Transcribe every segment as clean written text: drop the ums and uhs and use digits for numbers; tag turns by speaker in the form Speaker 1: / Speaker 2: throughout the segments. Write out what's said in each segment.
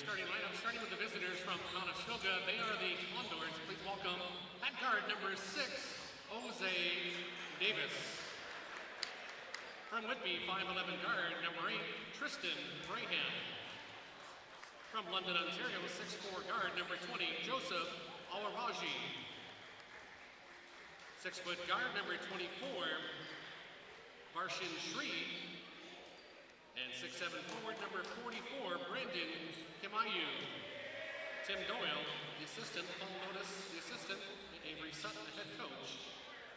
Speaker 1: starting lineup, starting with the visitors from Conestoga. They are the Condors. Please welcome at guard number 6, Jose Davis. From Whitby, 5'11" guard number 8, Tristan Braham. From London, Ontario, 6'4" guard number 20, Joseph Awaraji. 6-foot guard number 24, Varshin Shri. And 6'7" forward number 44, Brandon Kimayu. Tim Doyle, the assistant, Paul Lotus, the assistant, and Avery Sutton, the head coach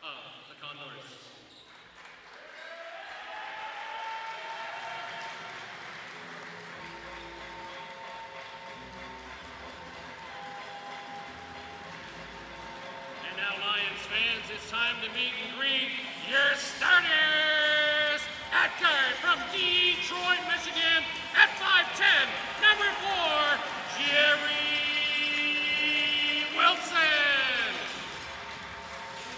Speaker 1: of the Condors. And now, Lions fans, it's time to meet and greet your starters! At guard from Detroit, Michigan, at 5'10", number 4, Jerry Wilson.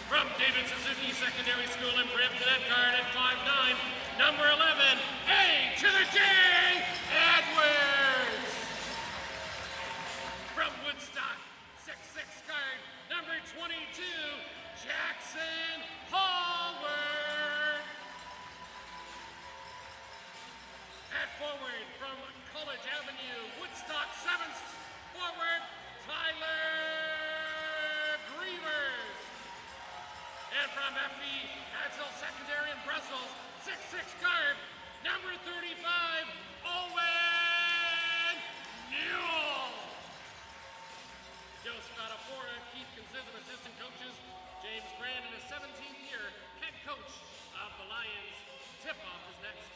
Speaker 1: From David Suzuki Secondary School in Brampton, at guard at 5'9", number 11, A to the J, Edwards. From Woodstock, 6'6" guard, number 22, Jackson Hallward. At forward from College Avenue, Woodstock, 7th forward, Tyler Grievers. And from FE Hadsel Secondary in Brussels, 6'6" guard, number 35, Owen Newell. Joe Spadafora, Keith Consistent, assistant coaches, James Grant in his 17th year, head coach of the Lions. Tip-off is next.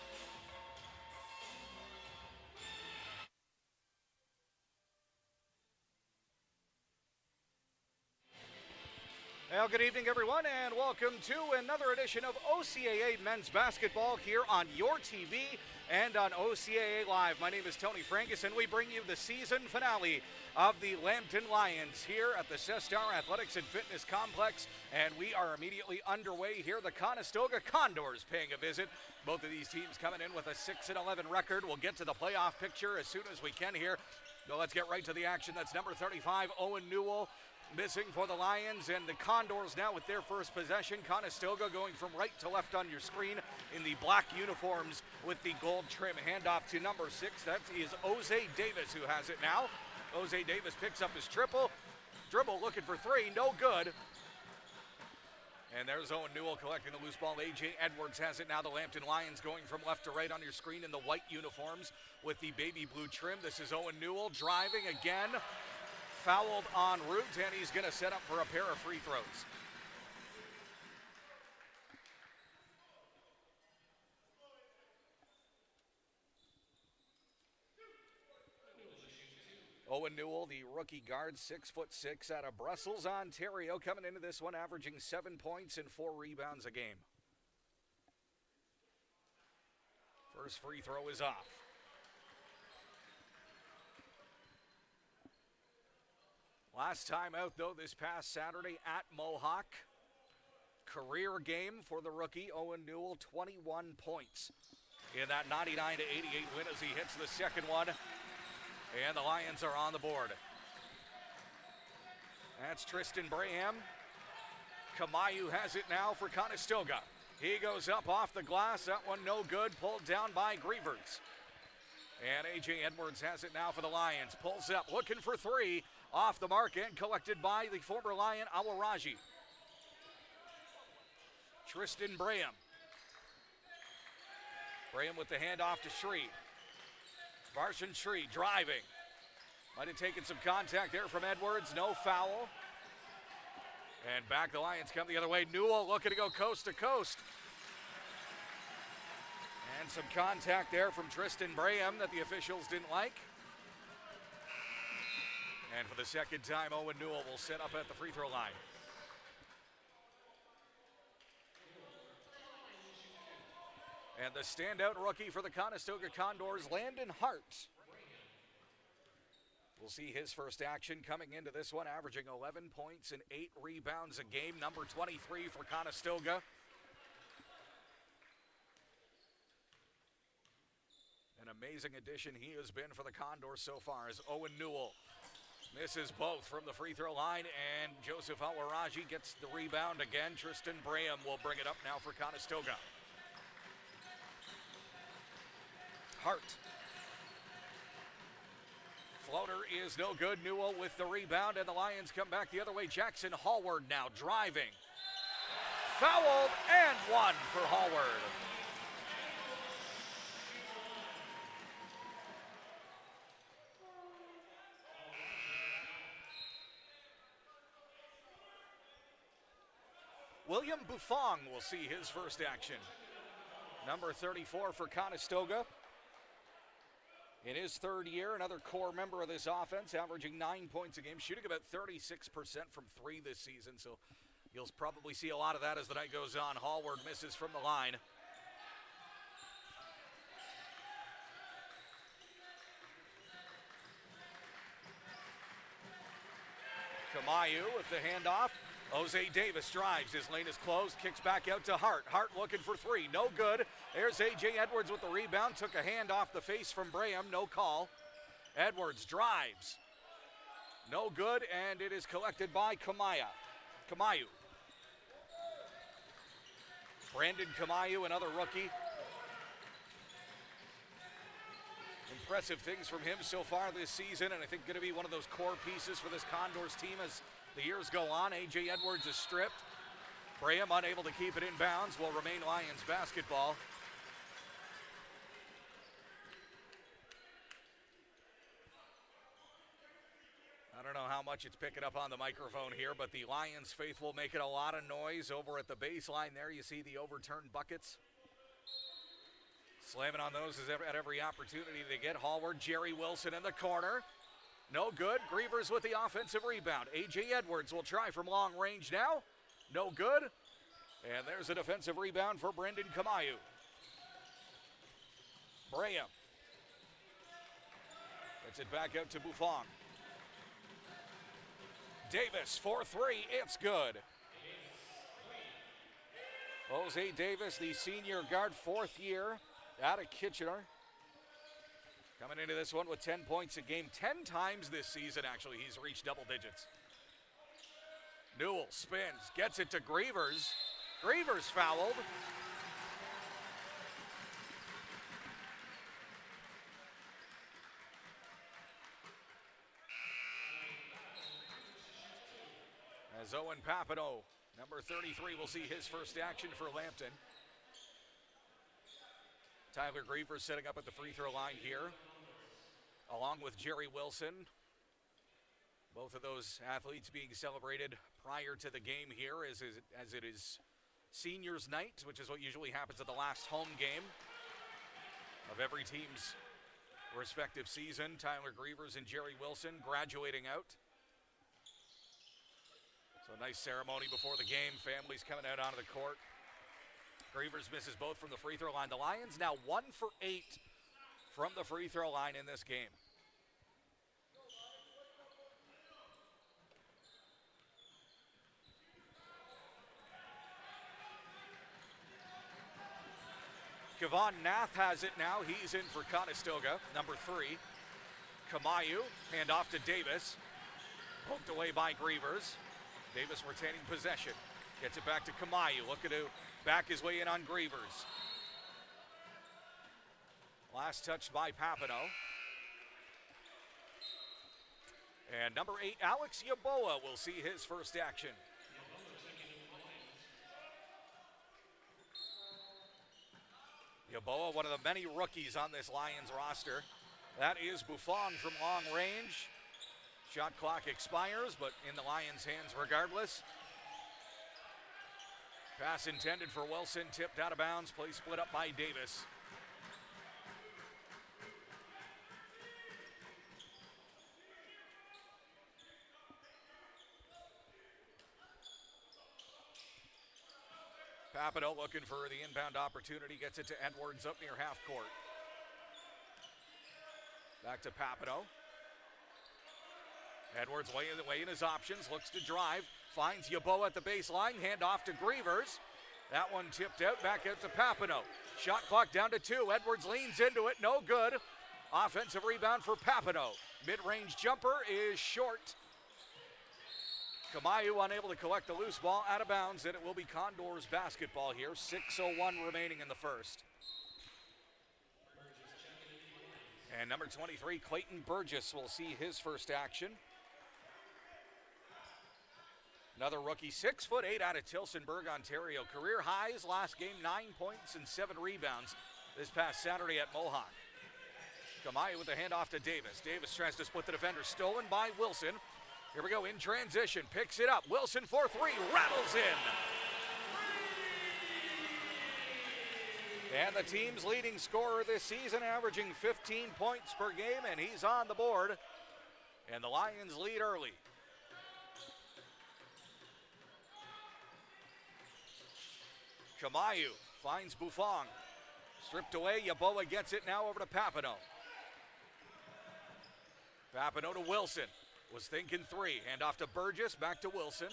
Speaker 2: Well, good evening, everyone, and welcome to another edition of OCAA Men's Basketball here on your TV and on OCAA Live. My name is Tony Frankus, and we bring you the season finale of the Lambton Lions here at the Cestar Athletics and Fitness Complex, and we are immediately underway here. The Conestoga Condors paying a visit. Both of these teams coming in with a 6-11 record. We'll get to the playoff picture as soon as we can here. So let's get right to the action. That's number 35, Owen Newell, missing for the Lions, and the Condors now with their first possession. Conestoga going from right to left on your screen in the black uniforms with the gold trim. Handoff to number 6. That is Jose Davis who has it now. Jose Davis picks up his triple. Dribble looking for 3, no good. And there's Owen Newell collecting the loose ball. A.J. Edwards has it now. The Lambton Lions going from left to right on your screen in the white uniforms with the baby blue trim. This is Owen Newell driving again. Fouled en route, and he's going to set up for a pair of free throws. Owen Newell, the rookie guard, 6'6", out of Brussels, Ontario, coming into this one averaging 7 points and 4 rebounds a game. First free throw is off. Last time out, though, this past Saturday at Mohawk. Career game for the rookie, Owen Newell, 21 points in that 99-88 win as he hits the second one. And the Lions are on the board. That's Tristan Braham. Kimayu has it now for Conestoga. He goes up off the glass. That one no good, pulled down by Grievers. And A.J. Edwards has it now for the Lions. Pulls up, looking for 3. Off the mark and collected by the former Lion, Awaraji. Tristan Braham. Braham with the handoff to Shri. Varshin Shri driving. Might have taken some contact there from Edwards. No foul. And back the Lions come the other way. Newell looking to go coast to coast. And some contact there from Tristan Braham that the officials didn't like. And for the second time, Owen Newell will set up at the free throw line. And the standout rookie for the Conestoga Condors, Landon Hart. We'll see his first action coming into this one, averaging 11 points and 8 rebounds a game, number 23 for Conestoga. And a amazing addition he has been for the Condors so far as Owen Newell misses both from the free throw line, and Joseph Awaraji gets the rebound again. Tristan Braham will bring it up now for Conestoga. Hart. Floater is no good. Newell with the rebound, and the Lions come back the other way. Jackson Hallward now driving. Fouled and one for Hallward. William Buffong will see his first action. Number 34 for Conestoga. In his third year, another core member of this offense, averaging 9 points a game, shooting about 36% from three this season, so you'll probably see a lot of that as the night goes on. Hallward misses from the line. Kamayu with the handoff. Jose Davis drives. His lane is closed. Kicks back out to Hart. Hart looking for three. No good. There's A.J. Edwards with the rebound. Took a hand off the face from Braham. No call. Edwards drives. No good, and it is collected by Kamayu. Brandon Kamayu, another rookie. Impressive things from him so far this season, and I think going to be one of those core pieces for this Condors team as the years go on. A.J. Edwards is stripped. Braham unable to keep it in bounds, will remain Lions basketball. I don't know how much it's picking up on the microphone here, but the Lions faithful making a lot of noise over at the baseline there. You see the overturned buckets. Slamming on those at every opportunity they get. Hallward, Jerry Wilson in the corner. No good. Grievers with the offensive rebound. A.J. Edwards will try from long range now. No good. And there's a defensive rebound for Brendan Kamayu. Braham gets it back out to Buffon. Davis for three. It's good. Jose Davis, the senior guard, fourth year out of Kitchener. Coming into this one with 10 points a game. 10 times this season, actually, he's reached double digits. Newell spins, gets it to Grievers. Grievers fouled. As Owen Papineau, number 33, will see his first action for Lambton. Tyler Grievers setting up at the free throw line here, along with Jerry Wilson. Both of those athletes being celebrated prior to the game here as it is seniors night, which is what usually happens at the last home game of every team's respective season. Tyler Grievers and Jerry Wilson graduating out. So a nice ceremony before the game. Families coming out onto the court. Grievers misses both from the free throw line. The Lions now 1 for 8 from the free throw line in this game. Kevon Nath has it now. He's in for Conestoga, number 3. Kamayu, hand off to Davis. Poked away by Grievers. Davis retaining possession. Gets it back to Kamayu. Looking to back his way in on Grievers. Last touch by Papineau. And number 8, Alex Yaboa will see his first action. Yaboa, one of the many rookies on this Lions roster. That is Buffon from long range. Shot clock expires, but in the Lions' hands regardless. Pass intended for Wilson, tipped out of bounds, play split up by Davis. Papineau looking for the inbound opportunity, gets it to Edwards up near half court. Back to Papineau. Edwards weighing his options, looks to drive, finds Yaboa at the baseline, hand off to Grievers. That one tipped out, back out to Papineau. Shot clock down to 2. Edwards leans into it, no good. Offensive rebound for Papineau. Mid-range jumper is short. Kamayu unable to collect the loose ball out of bounds, and it will be Condors basketball here. 6:01 remaining in the first. And number 23, Clayton Burgess, will see his first action. Another rookie, 6'8" out of Tillsonburg, Ontario. Career highs last game, 9 points and 7 rebounds this past Saturday at Mohawk. Kamayu with the handoff to Davis. Davis tries to split the defender, stolen by Wilson. Here we go in transition, picks it up. Wilson for 3, rattles in. And the team's leading scorer this season, averaging 15 points per game, and he's on the board. And the Lions lead early. Kamayu finds Buffon. Stripped away, Yeboah gets it now over to Papineau. Papineau to Wilson. Was thinking 3. Hand off to Burgess, back to Wilson.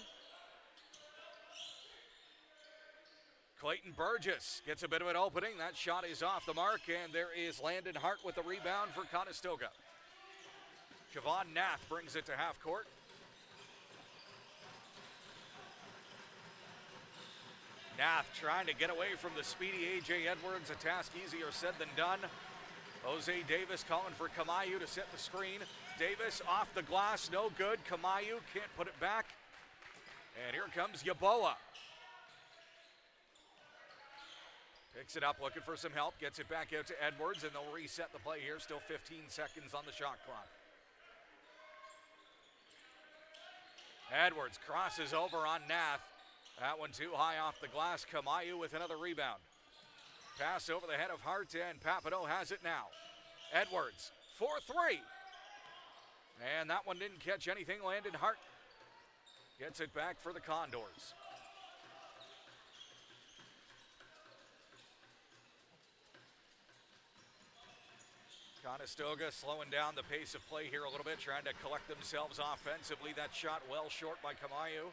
Speaker 2: Clayton Burgess gets a bit of an opening. That shot is off the mark, and there is Landon Hart with the rebound for Conestoga. Javon Nath brings it to half court. Nath trying to get away from the speedy A.J. Edwards, a task easier said than done. Jose Davis calling for Kamayu to set the screen. Davis off the glass, no good. Kamayu can't put it back. And here comes Yeboah. Picks it up, looking for some help. Gets it back out to Edwards, and they'll reset the play here. Still 15 seconds on the shot clock. Edwards crosses over on Nath. That one too high off the glass. Kamayu with another rebound. Pass over the head of Hart, and Papineau has it now. Edwards for 3. And that one didn't catch anything. Landon Hart gets it back for the Condors. Conestoga slowing down the pace of play here a little bit, trying to collect themselves offensively. That shot well short by Kamayu.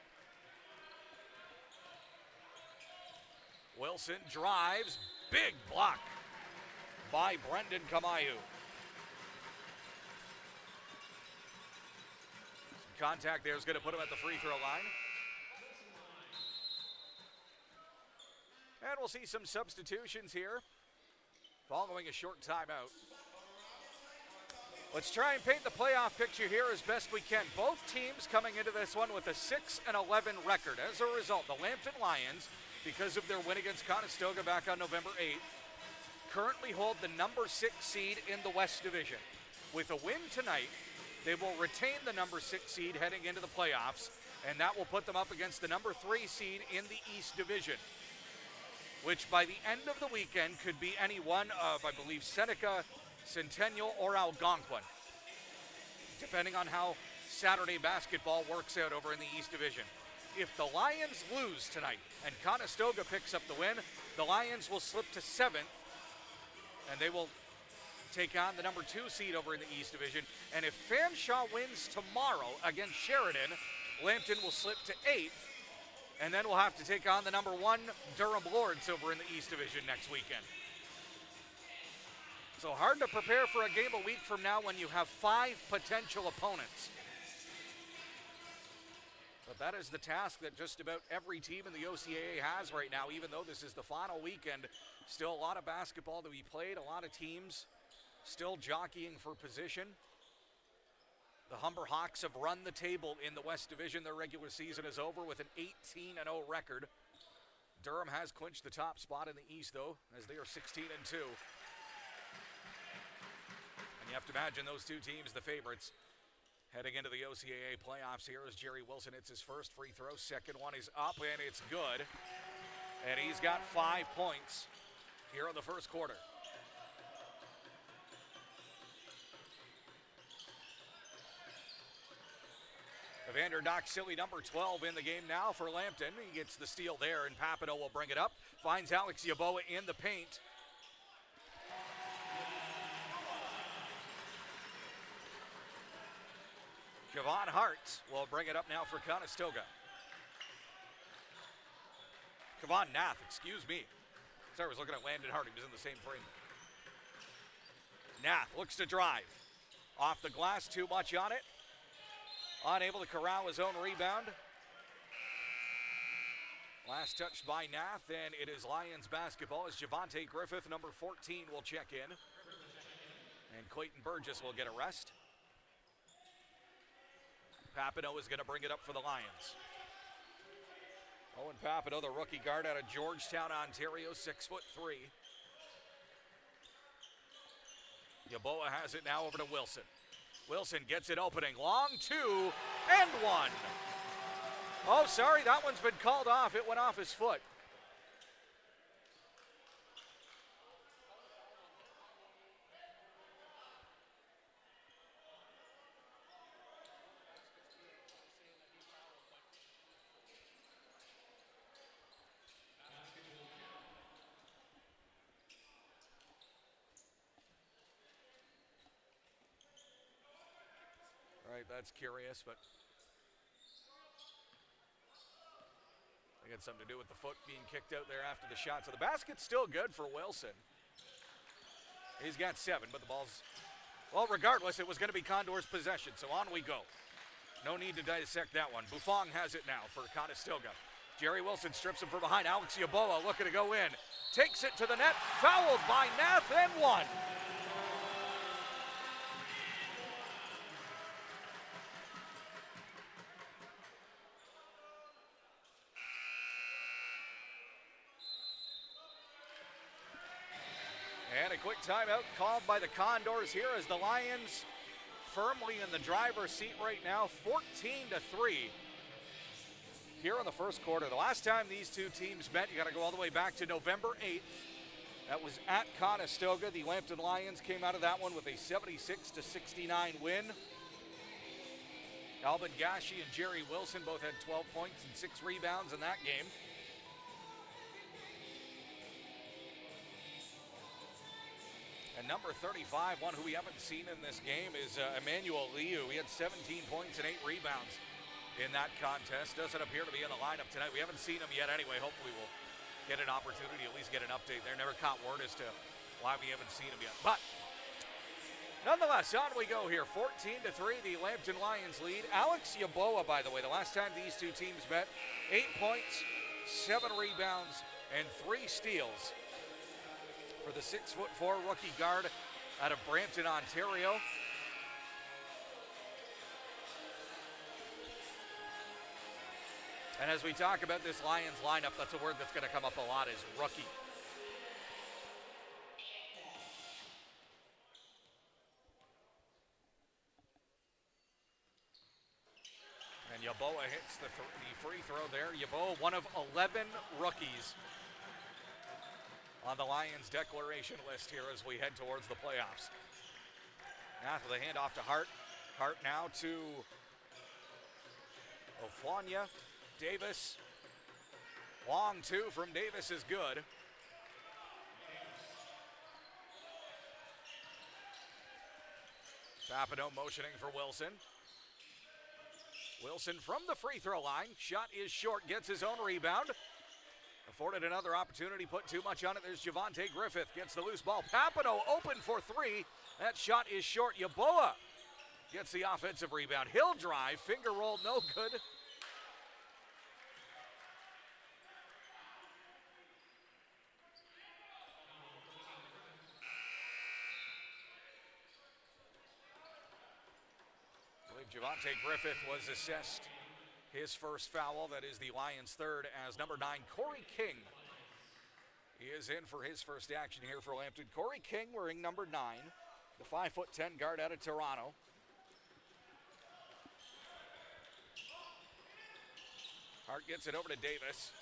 Speaker 2: Wilson drives, big block by Brendan Kamayu. Some contact there is going to put him at the free throw line. And we'll see some substitutions here following a short timeout. Let's try and paint the playoff picture here as best we can. Both teams coming into this one with a 6-11 record. As a result, the Lambton Lions, because of their win against Conestoga back on November 8th, currently hold the number 6 seed in the West Division. With a win tonight, they will retain the number 6 seed heading into the playoffs, and that will put them up against the number 3 seed in the East Division, which by the end of the weekend could be any one of, I believe, Seneca, Centennial, or Algonquin, depending on how Saturday basketball works out over in the East Division. If the Lions lose tonight and Conestoga picks up the win, the Lions will slip to 7th, and they will take on the number 2 seed over in the East Division. And if Fanshawe wins tomorrow against Sheridan, Lambton will slip to 8th, and then we'll have to take on the number 1 Durham Lords over in the East Division next weekend. So hard to prepare for a game a week from now when you have 5 potential opponents. But that is the task that just about every team in the OCAA has right now, even though this is the final weekend. Still a lot of basketball to be played, a lot of teams still jockeying for position. The Humber Hawks have run the table in the West Division. Their regular season is over with an 18-0 record. Durham has clinched the top spot in the East, though, as they are 16-2. And you have to imagine those two teams the favorites heading into the OCAA playoffs here as Jerry Wilson hits his first free throw. Second one is up, and it's good. And he's got 5 points here in the first quarter. Evander Doxilly, number 12 in the game now for Lambton. He gets the steal there, and Papineau will bring it up. Finds Alex Yeboah in the paint. Javon Hart will bring it up now for Conestoga. Kevon Nath, excuse me. Sorry, I was looking at Landon Hart. He was in the same frame. Nath looks to drive. Off the glass, too much on it. Unable to corral his own rebound. Last touched by Nath, and it is Lions basketball as Javante Griffith, number 14, will check in. And Clayton Burgess will get a rest. Papineau is going to bring it up for the Lions. Owen Papineau, the rookie guard out of Georgetown, Ontario, 6'3". Yeboah has it now over to Wilson. Wilson gets it opening. Long two and one. Oh, sorry, that one's been called off. It went off his foot. All right, that's curious, but I got something to do with the foot being kicked out there after the shot. So the basket's still good for Wilson. He's got 7, but the ball's, well, regardless, it was going to be Condor's possession, so on we go. No need to dissect that one. Buffon has it now for Conestoga. Jerry Wilson strips him from behind. Alex Yeboah looking to go in. Takes it to the net, fouled by Nath, and one. And a quick timeout called by the Condors here as the Lions firmly in the driver's seat right now, 14-3 here in the first quarter. The last time these two teams met, you got to go all the way back to November 8th. That was at Conestoga. The Lambton Lions came out of that one with a 76-69 win. Alvin Gashi and Jerry Wilson both had 12 points and 6 rebounds in that game. And number 35, one who we haven't seen in this game, is Emmanuel Liu. He had 17 points and 8 rebounds in that contest. Doesn't appear to be in the lineup tonight. We haven't seen him yet anyway. Hopefully we'll get an opportunity, at least get an update there. Never caught word as to why we haven't seen him yet. But nonetheless, on we go here. 14-3, the Lambton Lions lead. Alex Yeboah, by the way, the last time these two teams met, 8 points, 7 rebounds, and 3 steals for the 6'4" rookie guard out of Brampton, Ontario. And as we talk about this Lions lineup, that's a word that's going to come up a lot, is rookie. And Yeboah hits the free throw there. Yeboah, one of 11 rookies on the Lions declaration list here as we head towards the playoffs. Nath with a handoff to Hart. Hart now to Oflanya. Davis. Long two from Davis is good. Papineau motioning for Wilson. Wilson from the free throw line. Shot is short, gets his own rebound. Afforded another opportunity, put too much on it. There's Javante Griffith, gets the loose ball. Papineau open for 3. That shot is short. Yeboah gets the offensive rebound. He'll drive, finger roll, no good. I believe Javante Griffith was assessed his first foul. That is the Lions' third, as number 9, Corey King, he is in for his first action here for Lambton. Corey King wearing number 9, the 5'10" guard out of Toronto. Hart gets it over to Davis.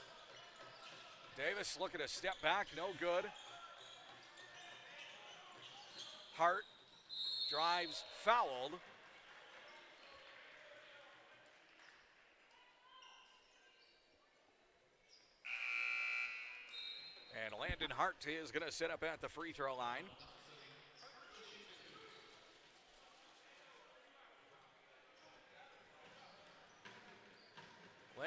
Speaker 2: Davis looking to step back, no good. Hart drives, fouled. And Landon Hart is going to set up at the free throw line.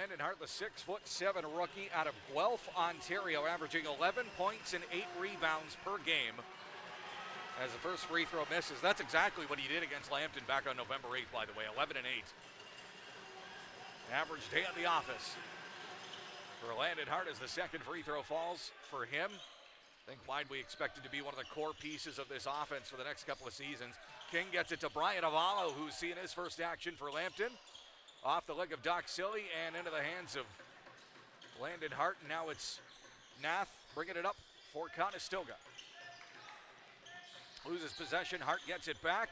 Speaker 2: Landon Hart, the 6'7" rookie out of Guelph, Ontario, averaging 11 points and 8 rebounds per game. As the first free throw misses, that's exactly what he did against Lambton back on November 8th, by the way, 11 and 8. Average day at the office for Landon Hart as the second free throw falls for him. I think widely expected to be one of the core pieces of this offense for the next couple of seasons. King gets it to Brian Avalo, who's seeing his first action for Lambton. Off the leg of Doc Silly and into the hands of Landon Hart. And now it's Nath bringing it up for Conestoga. Loses possession, Hart gets it back.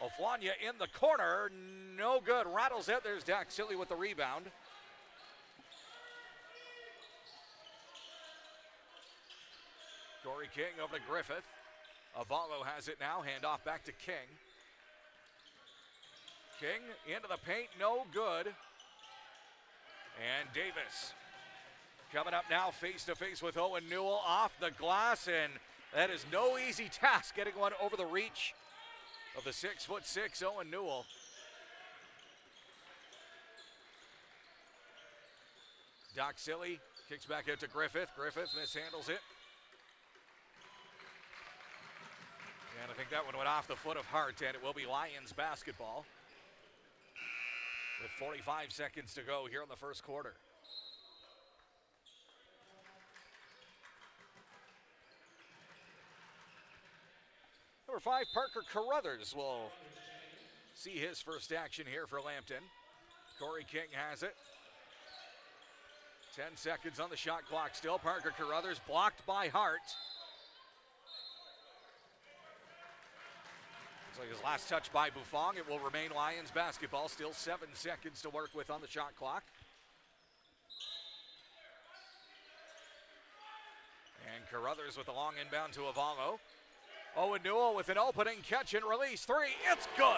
Speaker 2: Oflanya in the corner, no good. Rattles it, there's Doc Silly with the rebound. Corey King over to Griffith. Avalo has it now, handoff back to King. King into the paint, no good. And Davis coming up now face to face with Owen Newell off the glass, and that is no easy task getting one over the reach of the 6'6" Owen Newell. Doc Silly kicks back out to Griffith. Griffith mishandles it. And I think that one went off the foot of Hart, and it will be Lions basketball with 45 seconds to go here in the first quarter. Number 5, Parker Carruthers will see his first action here for Lambton. Corey King has it. 10 seconds on the shot clock still. Parker Carruthers blocked by Hart. Looks like his last touch by Buffon. It will remain Lions basketball. Still 7 seconds to work with on the shot clock. And Carruthers with the long inbound to Avalo. Owen Newell with an opening catch and release. 3, it's good.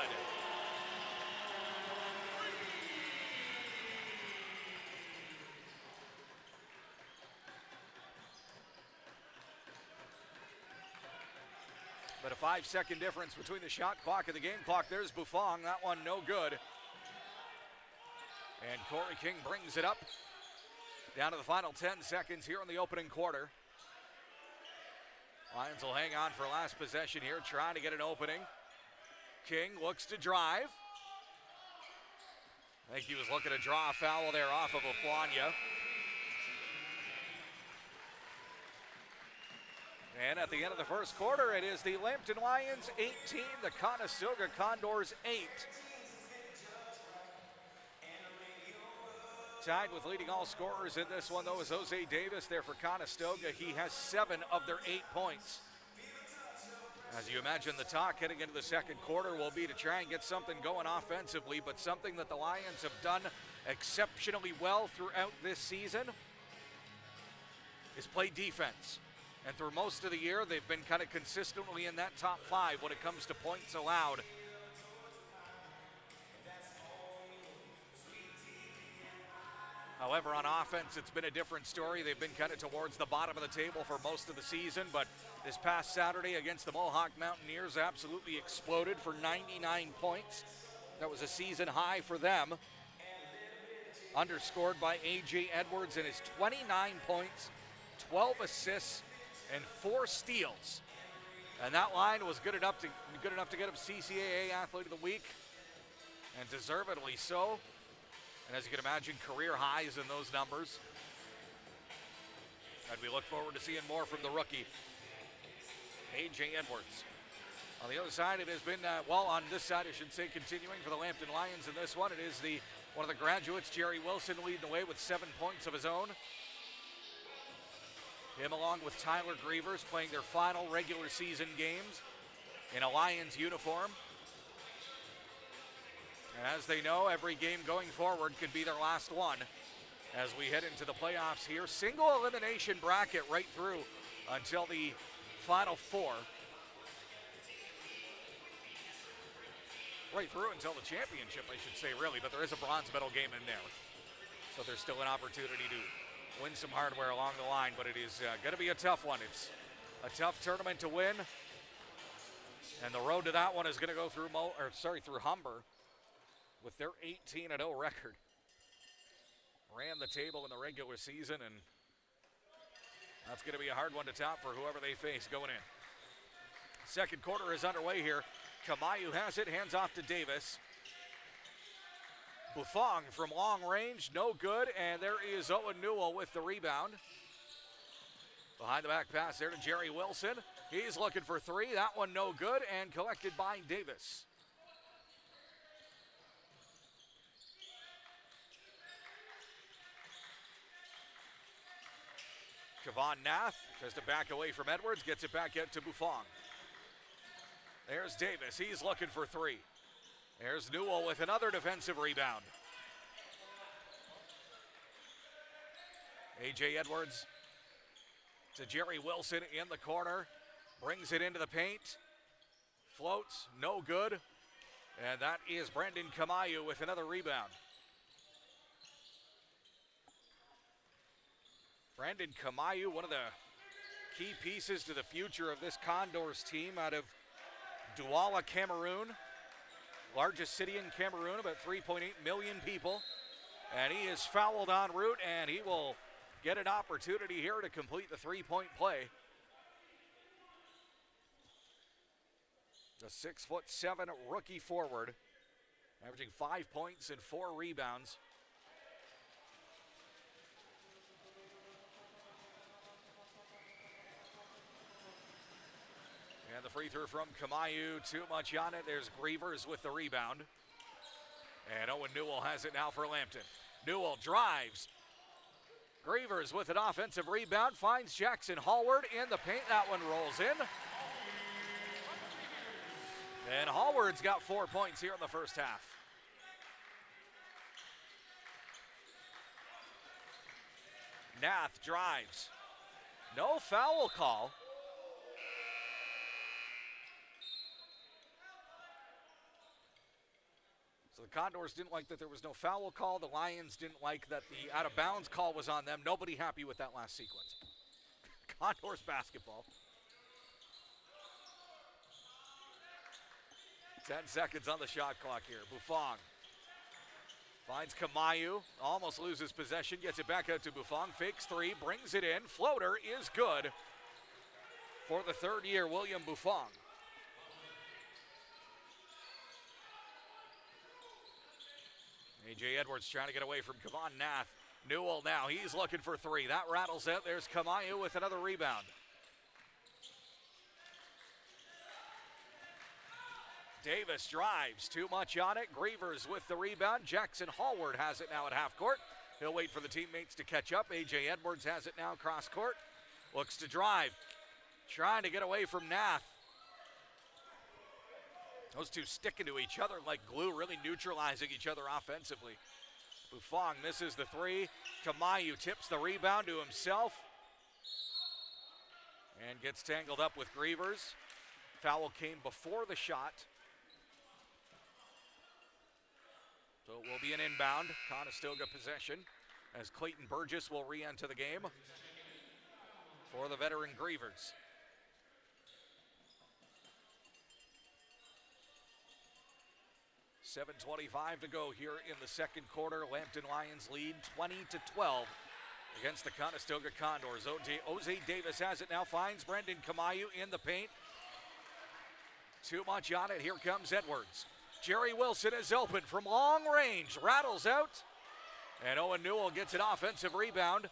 Speaker 2: But a 5-second difference between the shot clock and the game clock. There's Buffon, that one no good. And Corey King brings it up down to the final 10 seconds here in the opening quarter. Lions will hang on for last possession here, trying to get an opening. King looks to drive. I think he was looking to draw a foul there off of Aflanya. And at the end of the first quarter, it is the Lambton Lions 18, the Conestoga Condors 8. Tied with leading all scorers in this one, though, is Jose Davis there for Conestoga. He has 7 of their 8 points. As you imagine, the talk heading into the second quarter will be to try and get something going offensively, but something that the Lions have done exceptionally well throughout this season is play defense. And through most of the year, they've been kind of consistently in that top 5 when it comes to points allowed. However, on offense, it's been a different story. They've been kind of towards the bottom of the table for most of the season, but this past Saturday against the Mohawk Mountaineers absolutely exploded for 99 points. That was a season high for them. Underscored by A.J. Edwards and his 29 points, 12 assists, and 4 steals. And that line was good enough to get him CCAA Athlete of the Week, and deservedly so. And as you can imagine, career highs in those numbers. And we look forward to seeing more from the rookie, A.J. Edwards. On the other side, it has been, on this side, I should say, continuing for the Lambton Lions in this one. It is one of the graduates, Jerry Wilson, leading the way with 7 points of his own. Him along with Tyler Grievers playing their final regular season games in a Lions uniform. And as they know, every game going forward could be their last one as we head into the playoffs here. Single elimination bracket right through until the Final 4. Right through until the championship, I should say, really, but there is a bronze medal game in there. So there's still an opportunity to win some hardware along the line, but it is going to be a tough one. It's a tough tournament to win, and the road to that one is going to go through Humber with their 18-0 record. Ran ran the table in the regular season, and that's going to be a hard one to top for whoever they face going in. Second quarter is underway here. Kamayu has it, hands off to Davis. Buffon from long range, no good, and there is Owen Newell with the rebound. Behind the back pass there to Jerry Wilson. He's looking for three, that one no good, and collected by Davis. Kevon Nath tries to back away from Edwards, gets it back out to Buffon. There's Davis, he's looking for three. There's Newell with another defensive rebound. A.J. Edwards to Jerry Wilson in the corner. Brings it into the paint. Floats, no good. And that is Brendan Kamayu with another rebound. Brendan Kamayu, one of the key pieces to the future of this Condors team out of Douala, Cameroon. Largest city in Cameroon, about 3.8 million people. And he is fouled en route, and he will get an opportunity here to complete the three-point play. The 6'7" rookie forward, averaging 5 points and 4 rebounds. And the free throw from Kamayu, too much on it. There's Grievers with the rebound. And Owen Newell has it now for Lambton. Newell drives. Grievers with an offensive rebound, finds Jackson Hallward in the paint. That one rolls in. And Hallward's got 4 points here in the first half. Nath drives. No foul call. So the Condors didn't like that there was no foul call. The Lions didn't like that the out-of-bounds call was on them. Nobody happy with that last sequence. Condors basketball. 10 seconds on the shot clock here. Buffon finds Kamayu, almost loses possession, gets it back out to Buffon, fakes three, brings it in. Floater is good for the third year, William Buffon. A.J. Edwards trying to get away from Kevon Nath. Newell now, he's looking for three. That rattles out. There's Kamayu with another rebound. Davis drives, too much on it. Grievers with the rebound. Jackson Hallward has it now at half court. He'll wait for the teammates to catch up. A.J. Edwards has it now cross court. Looks to drive. Trying to get away from Nath. Those two sticking to each other like glue, really neutralizing each other offensively. Buffon misses the three. Kamayu tips the rebound to himself. And gets tangled up with Grievers. Foul came before the shot. So it will be an inbound, Conestoga possession, as Clayton Burgess will re-enter the game for the veteran Grievers. .7:25 to go here in the second quarter. Lambton Lions lead 20-12 against the Conestoga Condors. Ozay Davis has it now, finds Brendan Kamayu in the paint. Too much on it, here comes Edwards. Jerry Wilson is open from long range, rattles out, and Owen Newell gets an offensive rebound.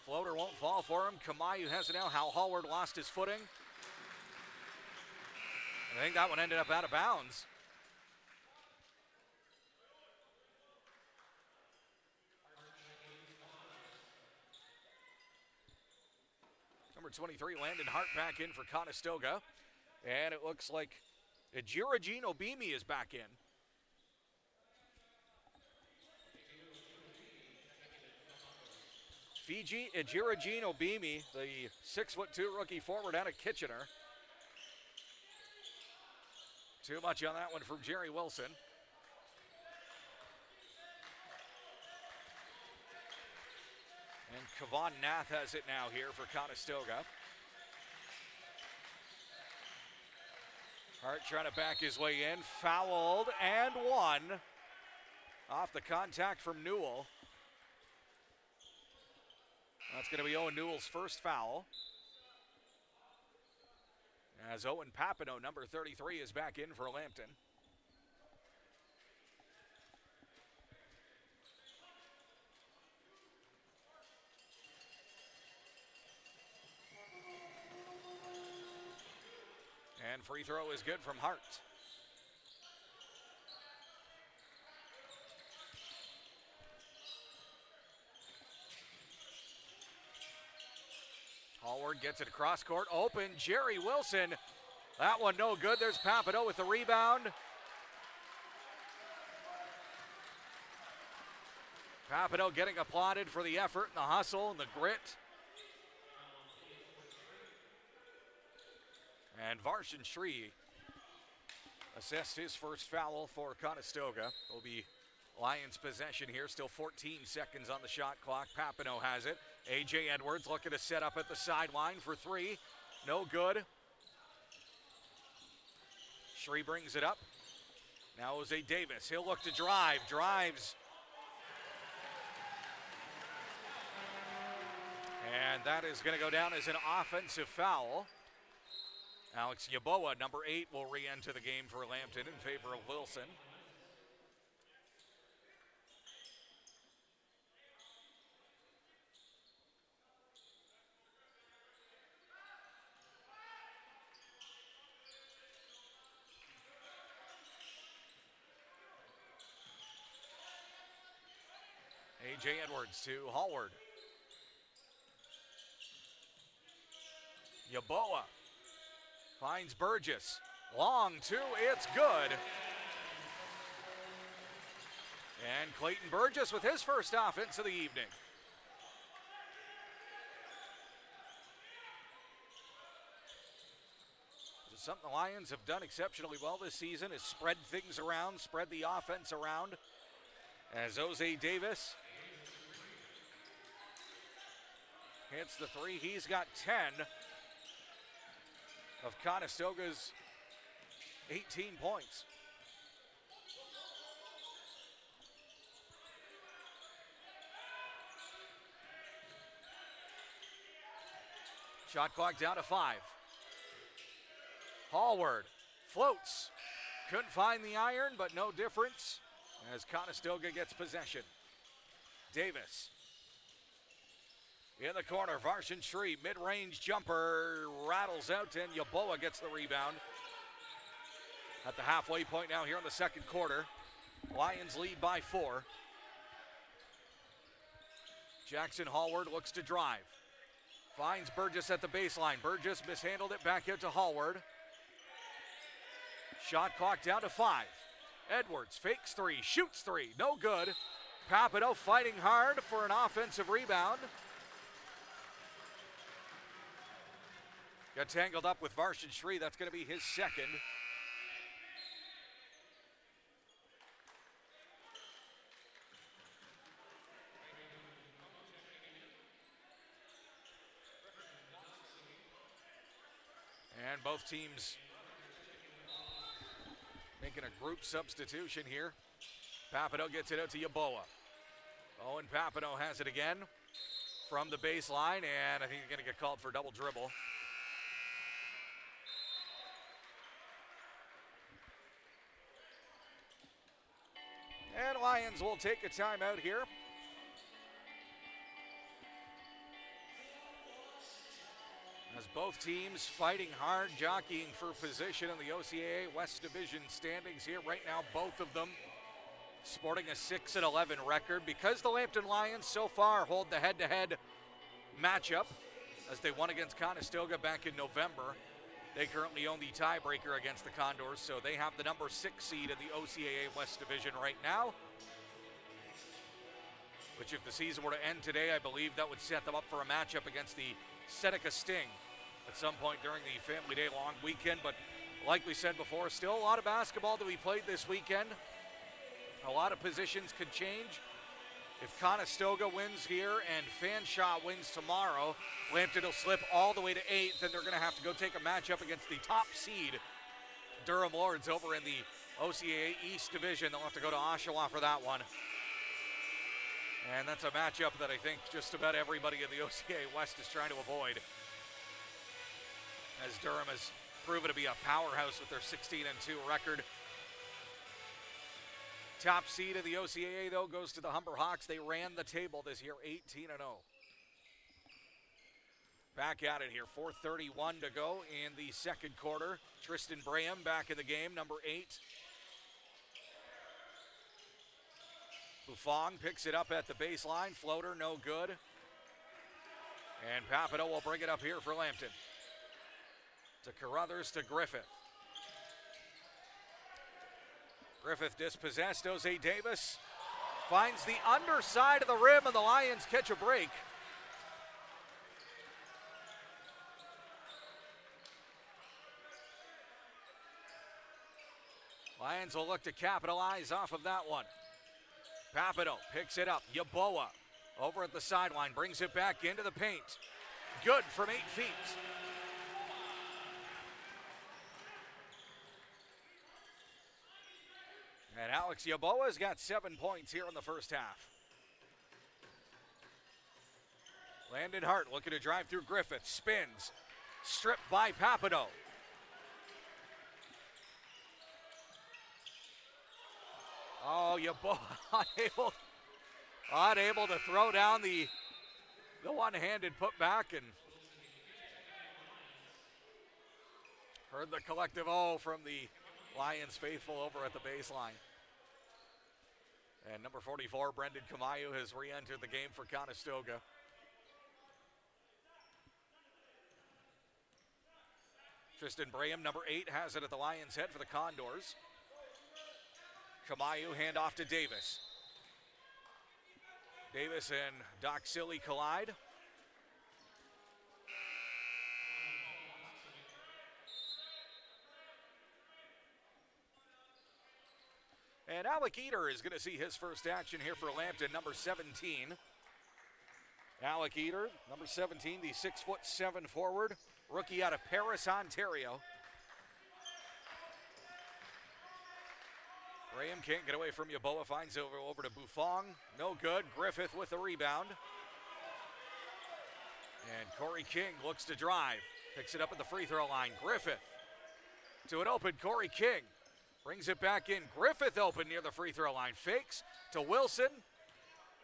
Speaker 2: Floater won't fall for him. Kamayu has it now. Hal Hallward lost his footing. I think that one ended up out of bounds. Number 23, Landon Hart back in for Conestoga. And it looks like Ejirajin Obimi is back in. Fiji Ejirajin Obimi, the 6'2" rookie forward out of Kitchener. Too much on that one from Jerry Wilson. And Kevon Nath has it now here for Conestoga. Hart trying to back his way in, fouled and one. off the contact from Newell. That's going to be Owen Newell's first foul. As Owen Papineau, number 33, is back in for Lambton. And free throw is good from Hart. Hallward gets it across court, open, Jerry Wilson. That one no good, there's Papineau with the rebound. Papineau getting applauded for the effort and the hustle and the grit. And Varshan Shree assists his first foul for Conestoga. Will be Lions possession here, still 14 seconds on the shot clock. Papineau has it. A.J. Edwards looking to set up at the sideline for three. No good. Shree brings it up. Now Jose Davis. He'll look to drive. Drives. And that is going to go down as an offensive foul. Alex Yaboa, number 8, will re-enter the game for Lambton in favor of Wilson. A.J. Edwards to Hallward. Yaboa finds Burgess. Long two, it's good. And Clayton Burgess with his first offense of the evening. This is something the Lions have done exceptionally well this season, is spread things around, spread the offense around. As Jose Davis hits the three, he's got 10 of Conestoga's 18 points. Shot clock down to 5. Hallward floats. Couldn't find the iron, but no difference as Conestoga gets possession. Davis in the corner. Varshan Shree, mid-range jumper, rattles out, and Yaboa gets the rebound. At the halfway point now here in the second quarter. Lions lead by 4. Jackson Hallward looks to drive. Finds Burgess at the baseline. Burgess mishandled it back out to Hallward. Shot clock down to 5. Edwards fakes 3, shoots 3, no good. Papineau fighting hard for an offensive rebound. Got tangled up with Varshan Shree. That's going to be his second. And both teams making a group substitution here. Papineau gets it out to Yaboa. Owen Papineau has it again from the baseline, and I think he's going to get called for double dribble. And Lions will take a timeout here. As both teams fighting hard, jockeying for position in the OCAA West Division standings here. Right now, both of them sporting a 6-11 record. Because the Lambton Lions so far hold the head-to-head matchup as they won against Conestoga back in November. They currently own the tiebreaker against the Condors, so they have the number 6 seed in the OCAA West Division right now. Which, if the season were to end today, I believe that would set them up for a matchup against the Seneca Sting at some point during the Family Day long weekend. But like we said before, still a lot of basketball to be played this weekend. A lot of positions could change. If Conestoga wins here and Fanshawe wins tomorrow, Lambton will slip all the way to 8th, and they're going to have to go take a matchup against the top seed, Durham Lords, over in the OCAA East Division. They'll have to go to Oshawa for that one. And that's a matchup that I think just about everybody in the OCAA West is trying to avoid, as Durham has proven to be a powerhouse with their 16-2 record. Top seed of the OCAA, though, goes to the Humber Hawks. They ran the table this year, 18-0. Back at it here, 4:31 to go in the second quarter. Tristan Braham back in the game, number 8. Buffon picks it up at the baseline. Floater, no good. And Papineau will bring it up here for Lambton. To Carruthers to Griffith. Griffith dispossessed. Jose Davis finds the underside of the rim, and the Lions catch a break. Lions will look to capitalize off of that one. Papineau picks it up. Yeboah over at the sideline, brings it back into the paint. Good from 8 feet. And Alex Yeboah's got 7 points here in the first half. Landon Hart looking to drive through Griffith. Spins. Stripped by Papineau. Oh, Yeboah unable to throw down the one-handed putback, and heard the collective O from the Lions faithful over at the baseline. And number 44, Brendan Kamayu, has re-entered the game for Conestoga. Tristan Braham, number 8, has it at the Lions' head for the Condors. Kamayu, handoff to Davis. Davis and Doc Silly collide. And Alec Eater is going to see his first action here for Lambton, number 17. Alec Eater, number 17, the 6'7" forward, rookie out of Paris, Ontario. Graham can't get away from Yeboah, finds over to Buffon. No good. Griffith with the rebound. And Corey King looks to drive. Picks it up at the free throw line. Griffith to an open Corey King. Brings it back in. Griffith open near the free throw line. Fakes to Wilson.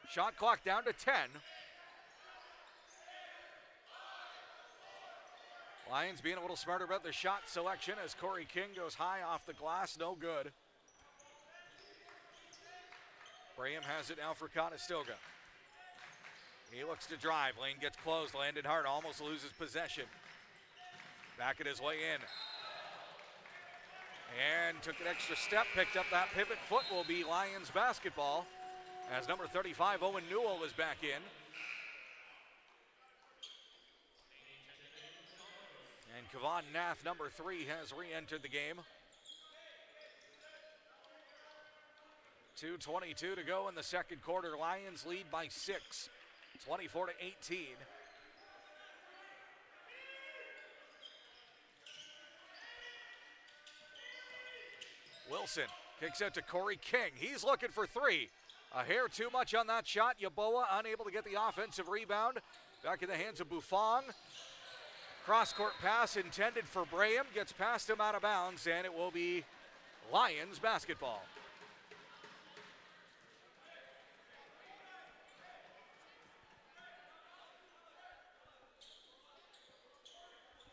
Speaker 2: Shot clock down to 10. Lions being a little smarter about the shot selection as Corey King goes high off the glass. No good. Braham has it now for Conestoga. He looks to drive. Lane gets closed. Landon Hart almost loses possession. Back at his way in. And took an extra step. Picked up that pivot foot. Will be Lions basketball as number 35, Owen Newell, is back in. And Kevon Nath, number 3, has re-entered the game. 2:22 to go in the second quarter. Lions lead by 6, 24-18. Wilson kicks out to Corey King. He's looking for 3. A hair too much on that shot. Yeboah unable to get the offensive rebound. Back in the hands of Buffon. Cross-court pass intended for Braham. Gets past him out of bounds, and it will be Lions basketball.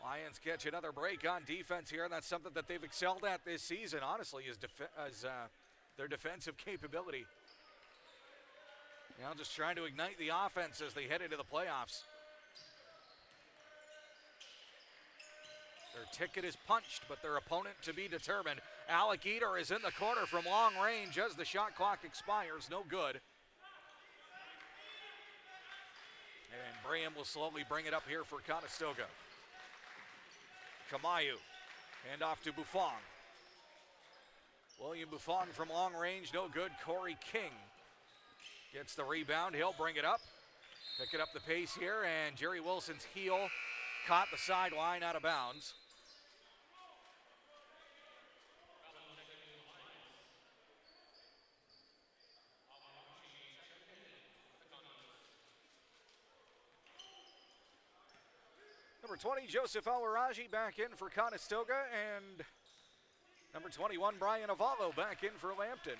Speaker 2: Lions catch another break on defense here, and that's something that they've excelled at this season, honestly, is their defensive capability. Now just trying to ignite the offense as they head into the playoffs. Their ticket is punched, but their opponent to be determined. Alec Eater is in the corner from long range as the shot clock expires. No good. And Braham will slowly bring it up here for Conestoga. Kamayu, hand off to Buffon. William Buffon from long range, no good. Corey King gets the rebound. He'll bring it up. Picking up the pace here, and Jerry Wilson's heel caught the sideline out of bounds. Number 20, Joseph Alwaraji back in for Conestoga, and number 21, Brian Avalo back in for Lambton.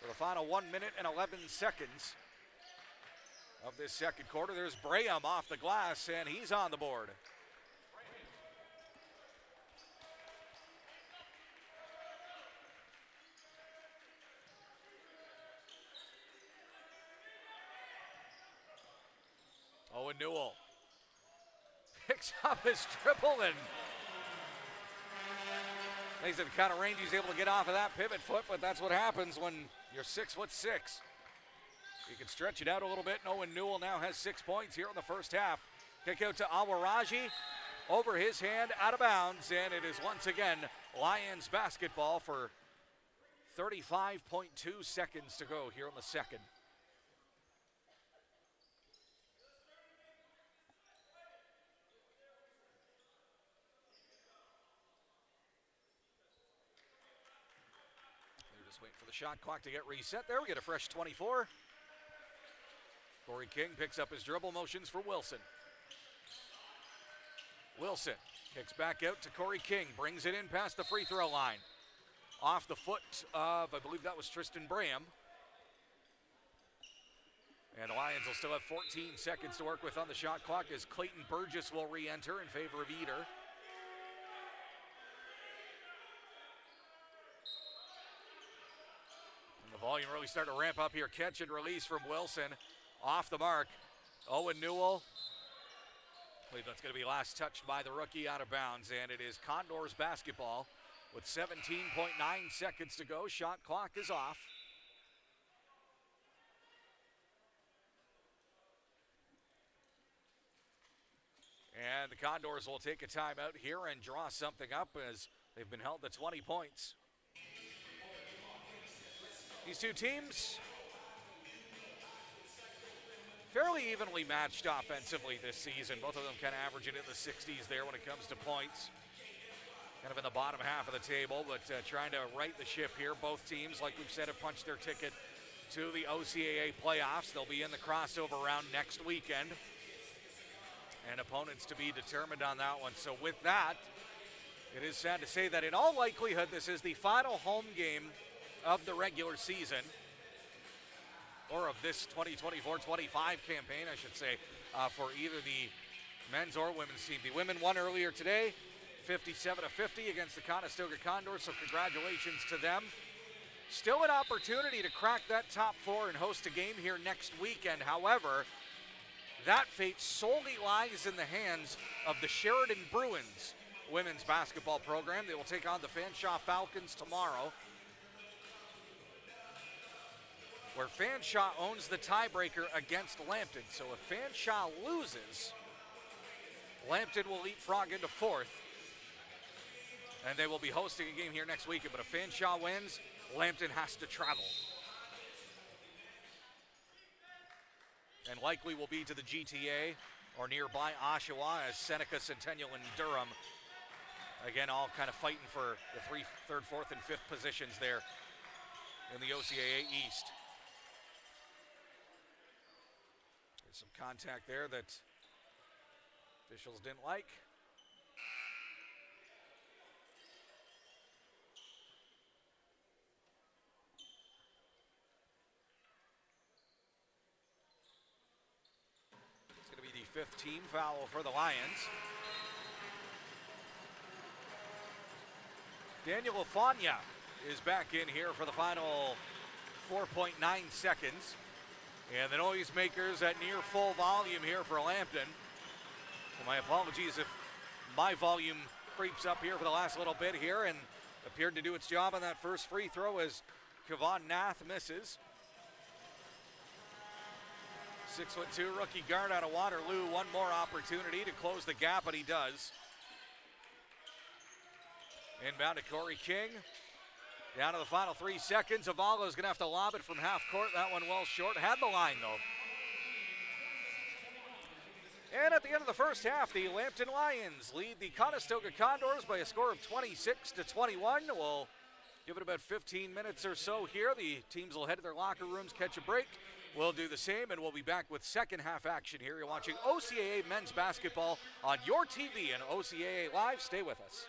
Speaker 2: For the final 1 minute and 11 seconds of this second quarter, there's Braham off the glass, and he's on the board. Owen Newell picks up his dribble and makes it the kind of range he's able to get off of that pivot foot, but that's what happens when you're 6'6". You can stretch it out a little bit, and Owen Newell now has 6 points here in the first half. Kick out to Awaraji, over his hand, out of bounds, and it is once again Lions basketball for 35.2 seconds to go here in the second. They're just waiting for the shot clock to get reset. There we get a fresh 24. Corey King picks up his dribble motions for Wilson. Wilson kicks back out to Corey King, brings it in past the free throw line. Off the foot of, I believe that was Tristan Braham. And the Lions will still have 14 seconds to work with on the shot clock as Clayton Burgess will re-enter in favor of Eder. And the volume really starting to ramp up here. Catch and release from Wilson. Off the mark, Owen Newell. I believe that's going to be last touched by the rookie out of bounds, and it is Condors basketball with 17.9 seconds to go. Shot clock is off. And the Condors will take a timeout here and draw something up as they've been held to 20 points. These two teams fairly evenly matched offensively this season. Both of them kind of averaging in the 60s there when it comes to points. Kind of in the bottom half of the table, but trying to right the ship here. Both teams, like we've said, have punched their ticket to the OCAA playoffs. They'll be in the crossover round next weekend. And opponents to be determined on that one. So with that, it is sad to say that in all likelihood, this is the final home game of the regular season. Or of this 2024-25 campaign, I should say, for either the men's or women's team. The women won earlier today, 57-50 against the Conestoga Condors, so congratulations to them. Still an opportunity to crack that top four and host a game here next weekend. However, that fate solely lies in the hands of the Sheridan Bruins women's basketball program. They will take on the Fanshawe Falcons tomorrow, where Fanshawe owns the tiebreaker against Lambton. So if Fanshawe loses, Lambton will leapfrog into fourth, and they will be hosting a game here next weekend. But if Fanshawe wins, Lambton has to travel. And likely will be to the GTA or nearby Oshawa, as Seneca, Centennial, and Durham, again, all kind of fighting for the third, fourth, and fifth positions there in the OCAA East. There's some contact there that officials didn't like. It's going to be the fifth team foul for the Lions. Daniel Lafanya is back in here for the final 4.9 seconds. And the noisemakers at near full volume here for Lambton. So my apologies if my volume creeps up here for the last little bit here, and appeared to do its job on that first free throw as Kevon Nath misses. 6'2" rookie guard out of Waterloo. One more opportunity to close the gap, but he does. Inbound to Corey King. Down to the final 3 seconds. Avalo's going to have to lob it from half court. That one well short. Had the line, though. And at the end of the first half, the Lambton Lions lead the Conestoga Condors by a score of 26-21. We'll give it about 15 minutes or so here. The teams will head to their locker rooms, catch a break, We'll do the same, and we'll be back with second half action here. You're watching OCAA men's basketball on your TV and OCAA Live. Stay with us.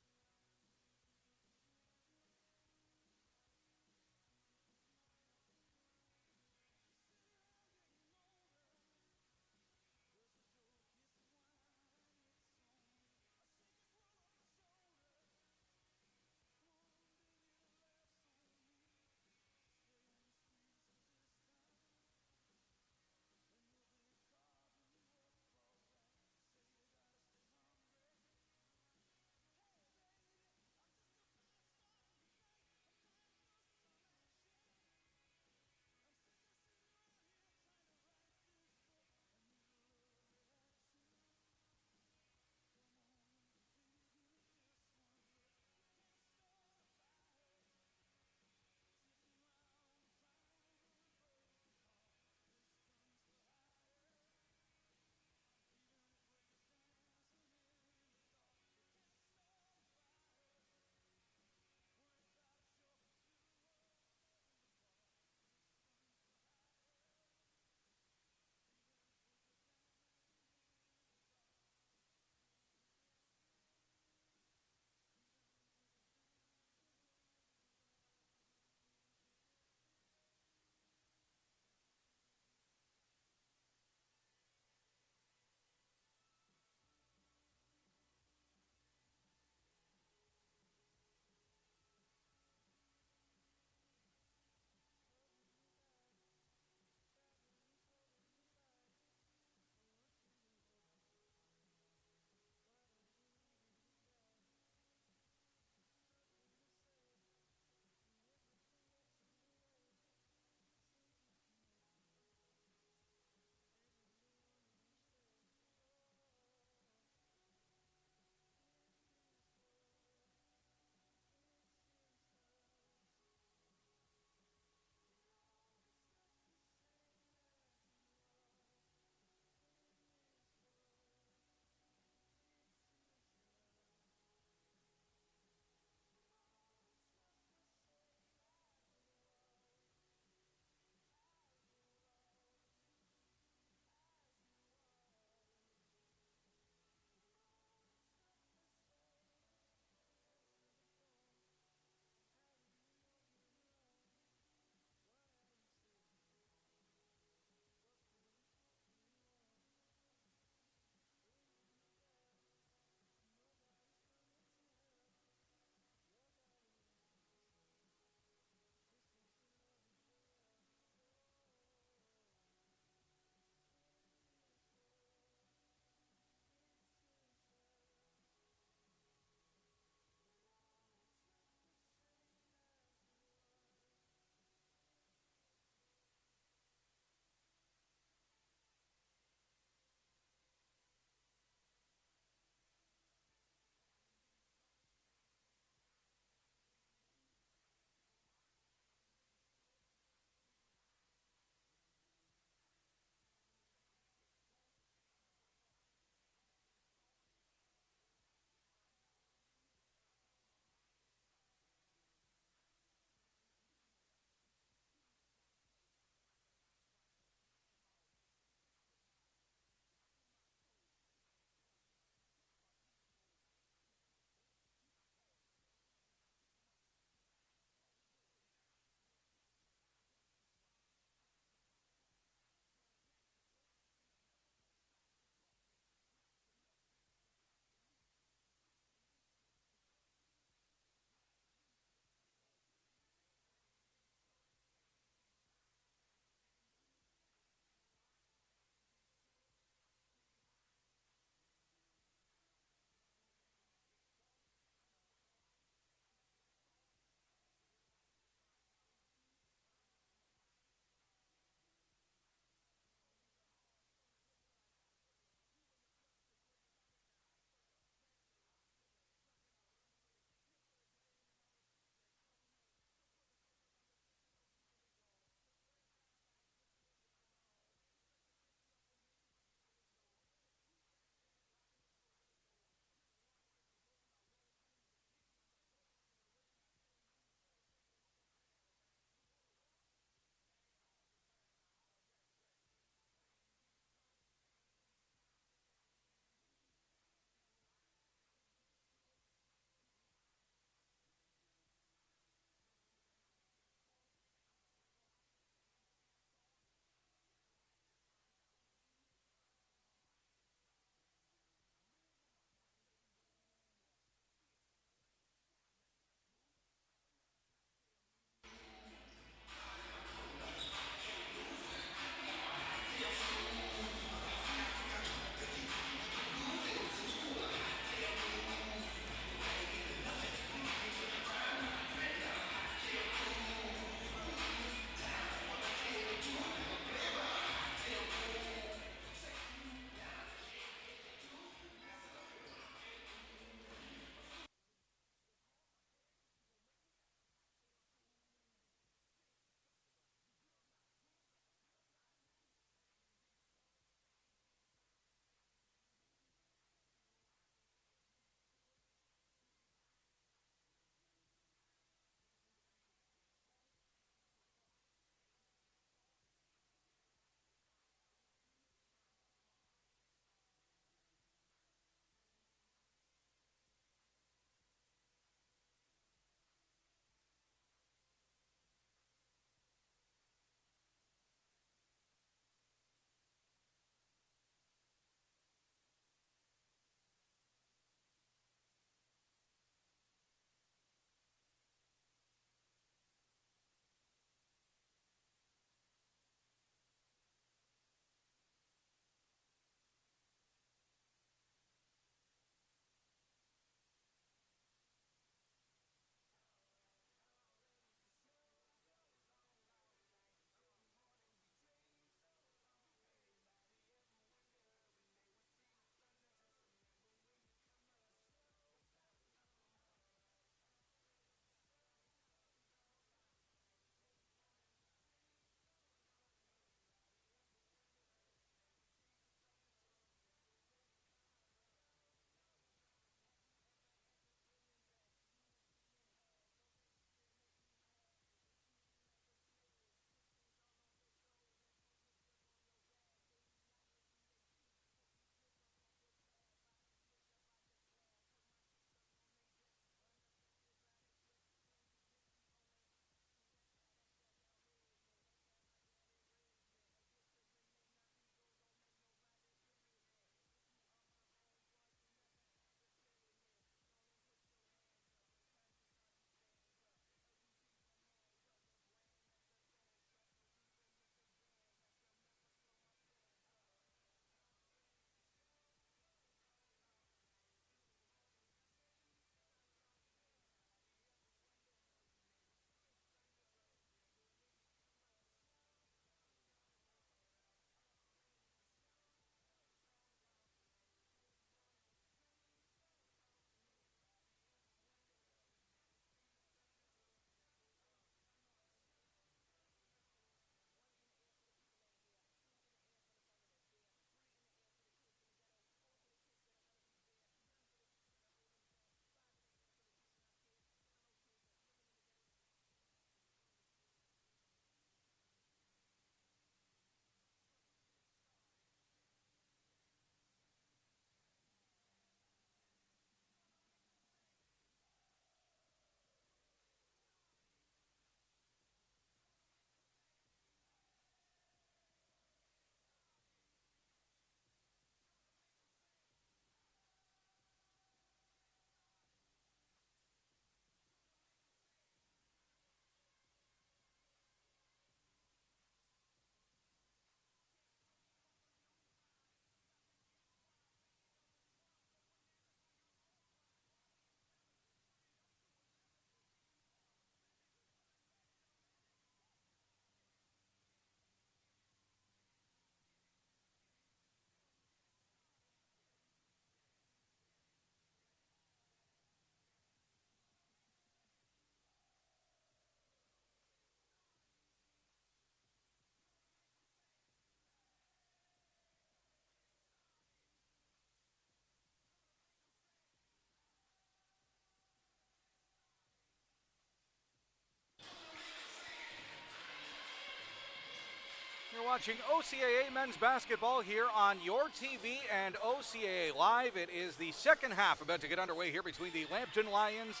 Speaker 2: You're watching OCAA men's basketball here on your TV and OCAA Live. It is the second half about to get underway here between the Lambton Lions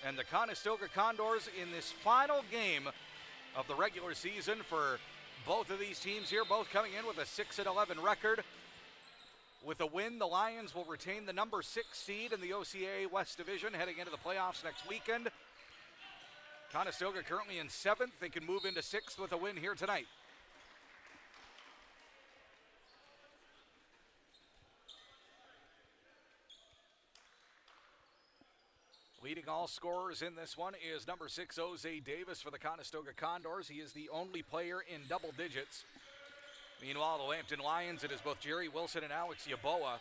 Speaker 2: and the Conestoga Condors in this final game of the regular season for both of these teams here, both coming in with a 6-11 record. With a win, the Lions will retain the number 6 seed in the OCAA West Division heading into the playoffs next weekend. Conestoga currently in 7th. They can move into 6th with a win here tonight. Leading all scorers in this one is number 6, Jose Davis for the Conestoga Condors. He is the only player in double digits. Meanwhile, the Lambton Lions, it is both Jerry Wilson and Alex Yaboa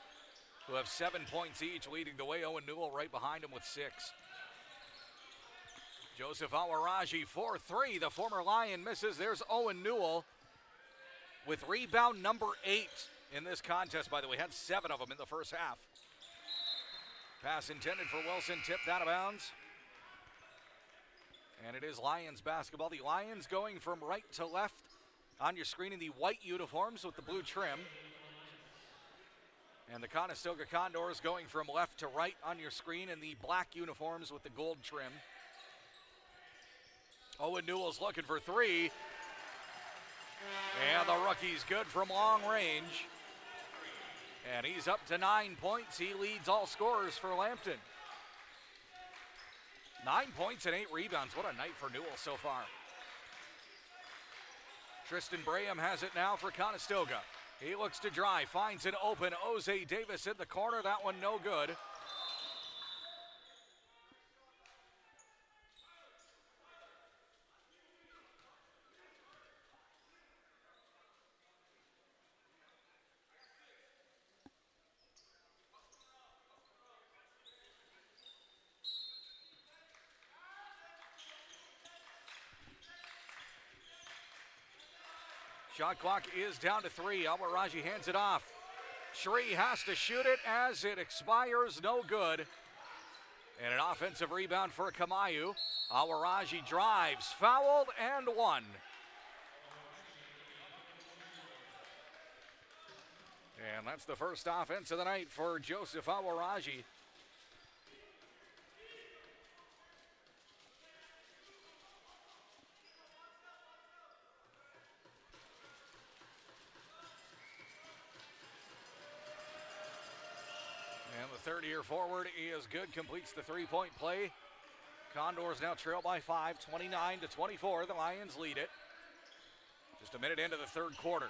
Speaker 2: who have 7 points each, leading the way. Owen Newell right behind him with 6. Joseph Awaraji, 4-3. The former Lion misses. There's Owen Newell with rebound number 8 in this contest, by the way. Had 7 of them in the first half. Pass intended for Wilson, tipped out of bounds. And it is Lions basketball. The Lions going from right to left on your screen in the white uniforms with the blue trim. And the Conestoga Condors going from left to right on your screen in the black uniforms with the gold trim. Owen Newell's looking for 3. And the rookie's good from long range. And he's up to 9 points. He leads all scorers for Lambton. 9 points and 8 rebounds. What a night for Newell so far. Tristan Braham has it now for Conestoga. He looks to drive, finds an open Jose Davis in the corner. That one no good. Shot clock is down to 3. Awaraji hands it off. Shree has to shoot it as it expires. No good. And an offensive rebound for Kamayu. Awaraji drives, fouled, and 1. And that's the first offense of the night for Joseph Awaraji. Third-year forward is good, completes the three-point play. Condors now trail by 5, 29-24. The Lions lead it. Just a minute into the third quarter.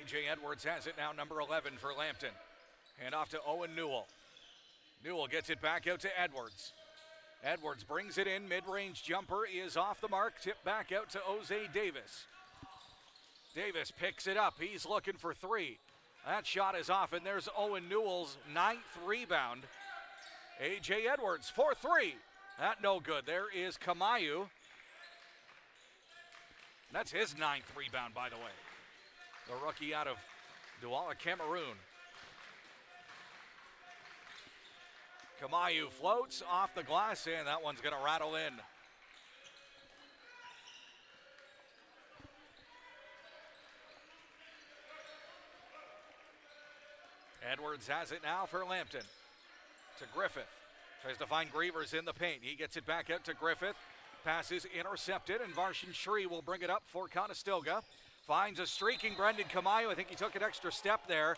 Speaker 2: A.J. Edwards has it now, number 11 for Lambton. Hand off to Owen Newell. Newell gets it back out to Edwards. Edwards brings it in. Mid-range jumper is off the mark. Tipped back out to Jose Davis. Davis picks it up. He's looking for 3. That shot is off, and there's Owen Newell's 9th rebound. A.J. Edwards, 4-3. That no good. There is Kamayu. That's his 9th rebound, by the way. The rookie out of Douala, Cameroon. Kamayu floats off the glass, and that one's going to rattle in. Edwards has it now for Lambton. To Griffith. Tries to find Grievers in the paint. He gets it back out to Griffith. Pass is intercepted, and Varshan Shree will bring it up for Conestoga. Finds a streaking Brendan Kamayu. I think he took an extra step there.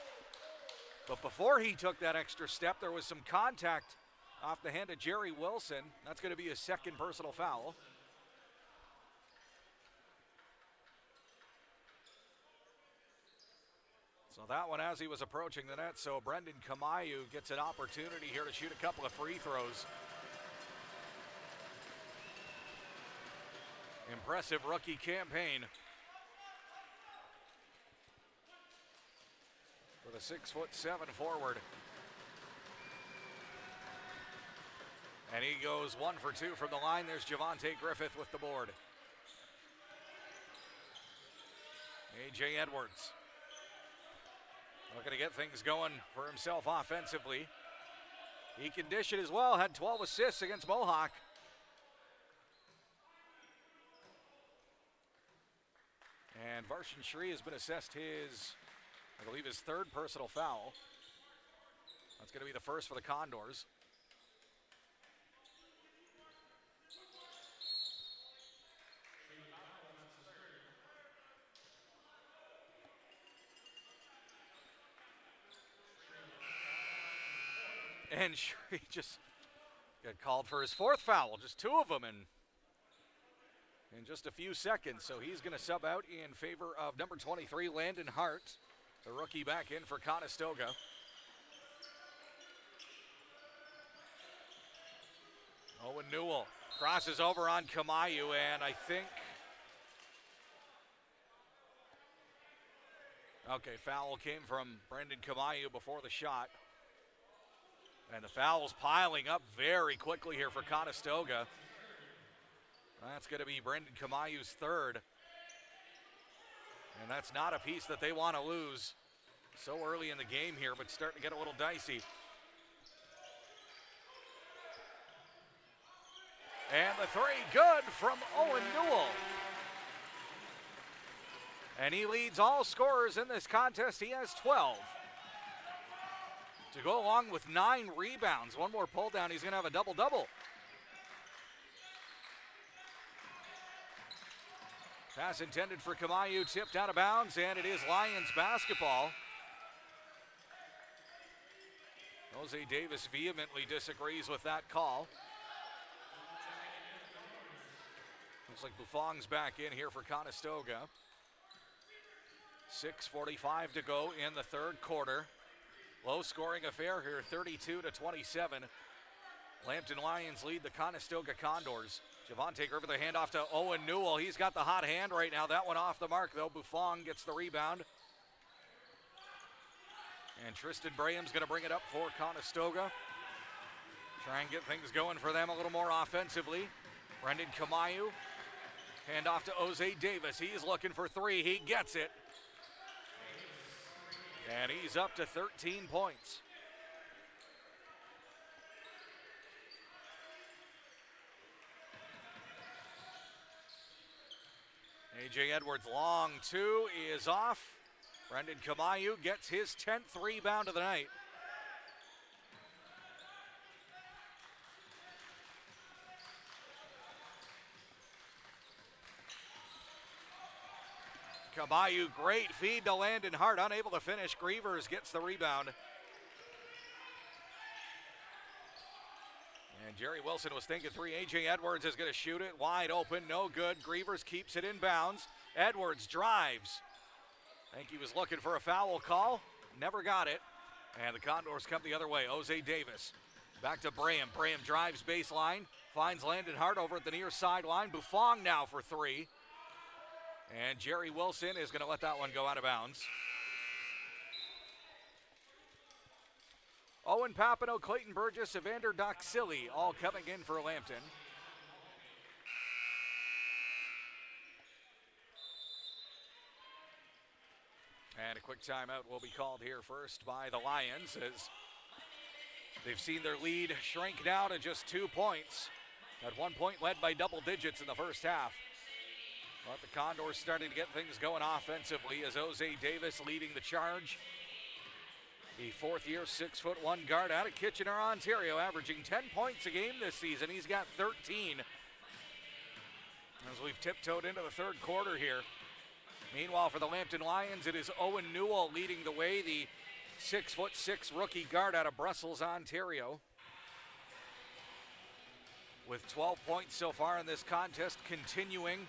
Speaker 2: But before he took that extra step, there was some contact off the hand of Jerry Wilson. That's going to be his second personal foul. So that one as he was approaching the net, so Brendan Kamayu gets an opportunity here to shoot a couple of free throws. Impressive rookie campaign for the 6'7" forward. And he goes 1 for 2 from the line. There's Javonte Griffith with the board. A.J. Edwards looking to get things going for himself offensively. He can dish it as well, had 12 assists against Mohawk. And Varshan Shri has been assessed his, I believe, his third personal foul. That's going to be the first for the Condors. And Shri just got called for his fourth foul, just two of them in just a few seconds. So he's going to sub out in favor of number 23, Landon Hart, the rookie back in for Conestoga. Owen Newell crosses over on Kamayu, and I think, okay, foul came from Brendan Kamayu before the shot. And the foul's piling up very quickly here for Conestoga. That's going to be Brendan Kamayu's third. And that's not a piece that they want to lose so early in the game here, but starting to get a little dicey. And the three, good from Owen Newell. And he leads all scorers in this contest. He has 12. To go along with 9 rebounds. One more pull down, he's going to have a double-double. Pass intended for Kamayu, tipped out of bounds, and it is Lions basketball. Jose Davis vehemently disagrees with that call. Looks like Buffong's back in here for Conestoga. 6:45 to go in the third quarter. Low scoring affair here, 32-27. Lambton Lions lead the Conestoga Condors. Javante over the handoff to Owen Newell. He's got the hot hand right now. That one off the mark though. Buffong gets the rebound. And Tristan Braham's going to bring it up for Conestoga. Try and get things going for them a little more offensively. Brendan Kamayu. Handoff to Jose Davis. He's looking for three. He gets it. And he's up to 13 points. A.J. Edwards long two is off. Brendan Kamayu gets his 10th rebound of the night. Kamayu, great feed to Landon Hart, unable to finish. Grievers gets the rebound. And Jerry Wilson was thinking three. A.J. Edwards is going to shoot it wide open, no good. Grievers keeps it in bounds. Edwards drives. I think he was looking for a foul call, never got it. And the Condors come the other way. Jose Davis back to Braham. Braham drives baseline, finds Landon Hart over at the near sideline. Buffong now for three. And Jerry Wilson is going to let that one go out of bounds. Owen Papineau, Clayton Burgess, Evander Doxili all coming in for Lambton. And a quick timeout will be called here first by the Lions as they've seen their lead shrink now to just 2 points. At 1 point led by double digits in the first half. But the Condors starting to get things going offensively as Jose Davis leading the charge. The fourth-year, 6'1" guard out of Kitchener, Ontario, averaging 10 points a game this season. He's got 13. As we've tiptoed into the third quarter here. Meanwhile, for the Lambton Lions, it is Owen Newell leading the way, the 6'6" rookie guard out of Brussels, Ontario. With 12 points so far in this contest, continuing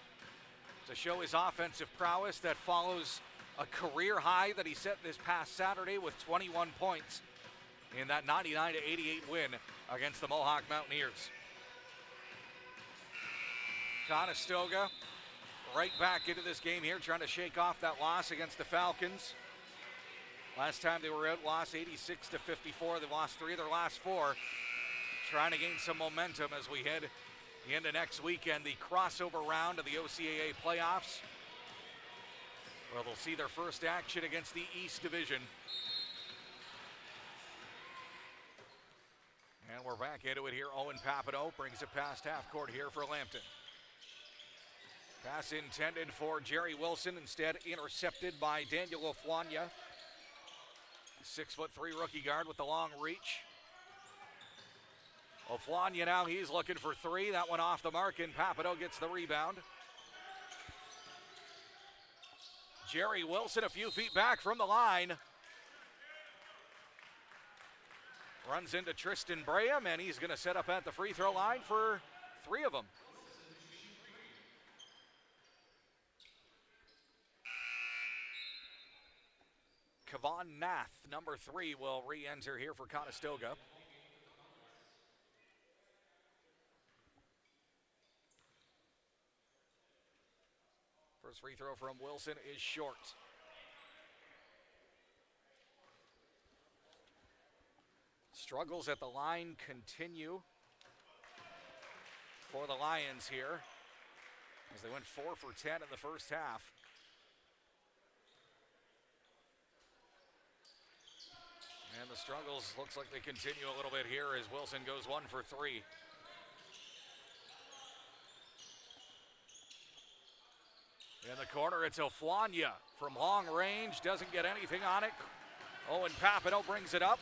Speaker 2: to show his offensive prowess that follows a career high that he set this past Saturday with 21 points in that 99-88 win against the Mohawk Mountaineers. Conestoga right back into this game here, trying to shake off that loss against the Falcons. Last time they were out, lost 86-54. They lost 3 of their last 4. Trying to gain some momentum as we head into next weekend, the crossover round of the OCAA playoffs, where they'll see their first action against the East Division. And we're back into it here. Owen Papineau brings it past half court here for Lambton. Pass intended for Jerry Wilson, instead intercepted by Daniel Ofwanya. 6'3" rookie guard with the long reach. Ofwanya now, he's looking for three. That one off the mark, and Papineau gets the rebound. Jerry Wilson a few feet back from the line. Runs into Tristan Braham, and he's going to set up at the free throw line for three of them. Kevon Nath, number 3, will re-enter here for Conestoga. First free throw from Wilson is short. Struggles at the line continue for the Lions here as they went 4 for 10 in the first half. And the struggles looks like they continue a little bit here as Wilson goes 1 for 3. In the corner, it's Ofwanya from long range, doesn't get anything on it. Owen Papineau brings it up,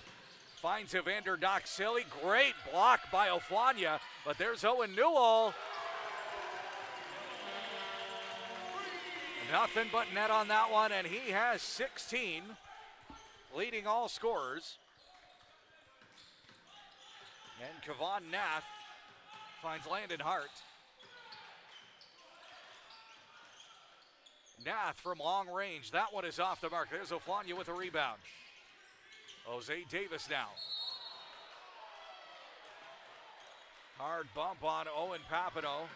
Speaker 2: finds Evander Doxilli. Great block by Ofwanya, but there's Owen Newell. Nothing but net on that one, and he has 16, leading all scorers. And Kevon Nath finds Landon Hart. Nath from long range, that one is off the mark. There's Ofwanya with a rebound. Jose Davis now. Hard bump on Owen Papineau.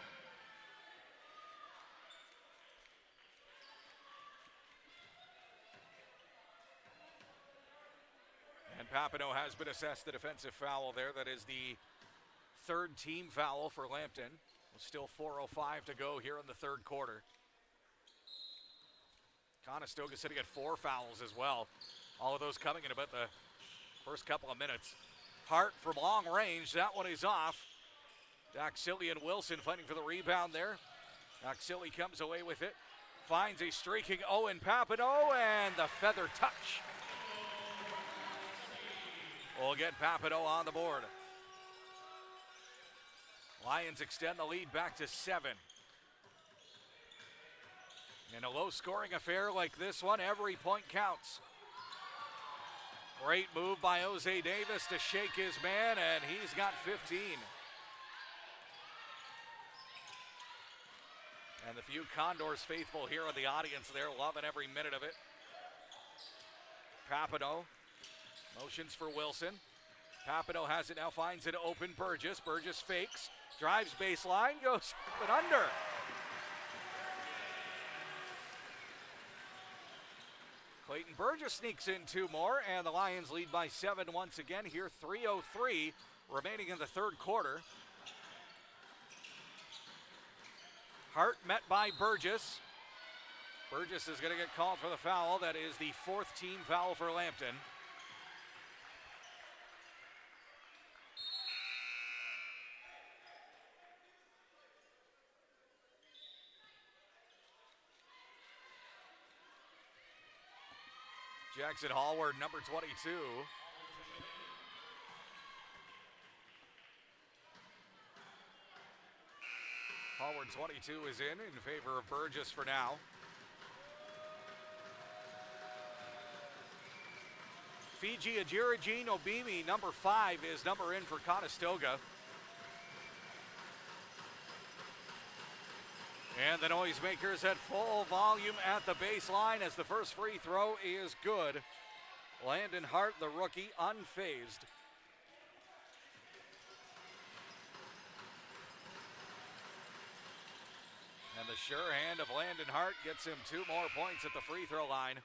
Speaker 2: And Papineau has been assessed the defensive foul there. That is the third team foul for Lambton. Still 4:05 to go here in the third quarter. Conestoga sitting at 4 fouls as well. All of those coming in about the first couple of minutes. Hart from long range, that one is off. Doxilli and Wilson fighting for the rebound there. Doxilli comes away with it. Finds a streaking Owen Papineau, and the feather touch. We'll get Papineau on the board. Lions extend the lead back to 7. In a low-scoring affair like this one, every point counts. Great move by Jose Davis to shake his man, and he's got 15. And the few Condors faithful here in the audience there, loving every minute of it. Papineau motions for Wilson. Papineau has it now, finds it open. Burgess. Burgess fakes, drives baseline, goes up and under. Clayton Burgess sneaks in 2 more, and the Lions lead by 7 once again here. 3:03 remaining in the third quarter. Hart met by Burgess. Burgess is going to get called for the foul. That is the 4th team foul for Lambton. Jackson Hallward, number 22. Hallward, 22, is in favor of Burgess for now. Fiji Ajirajin Obimi, number 5, is number in for Conestoga. And the Noisemakers at full volume at the baseline as the first free throw is good. Landon Hart, the rookie, unfazed. And the sure hand of Landon Hart gets him 2 more points at the free throw line.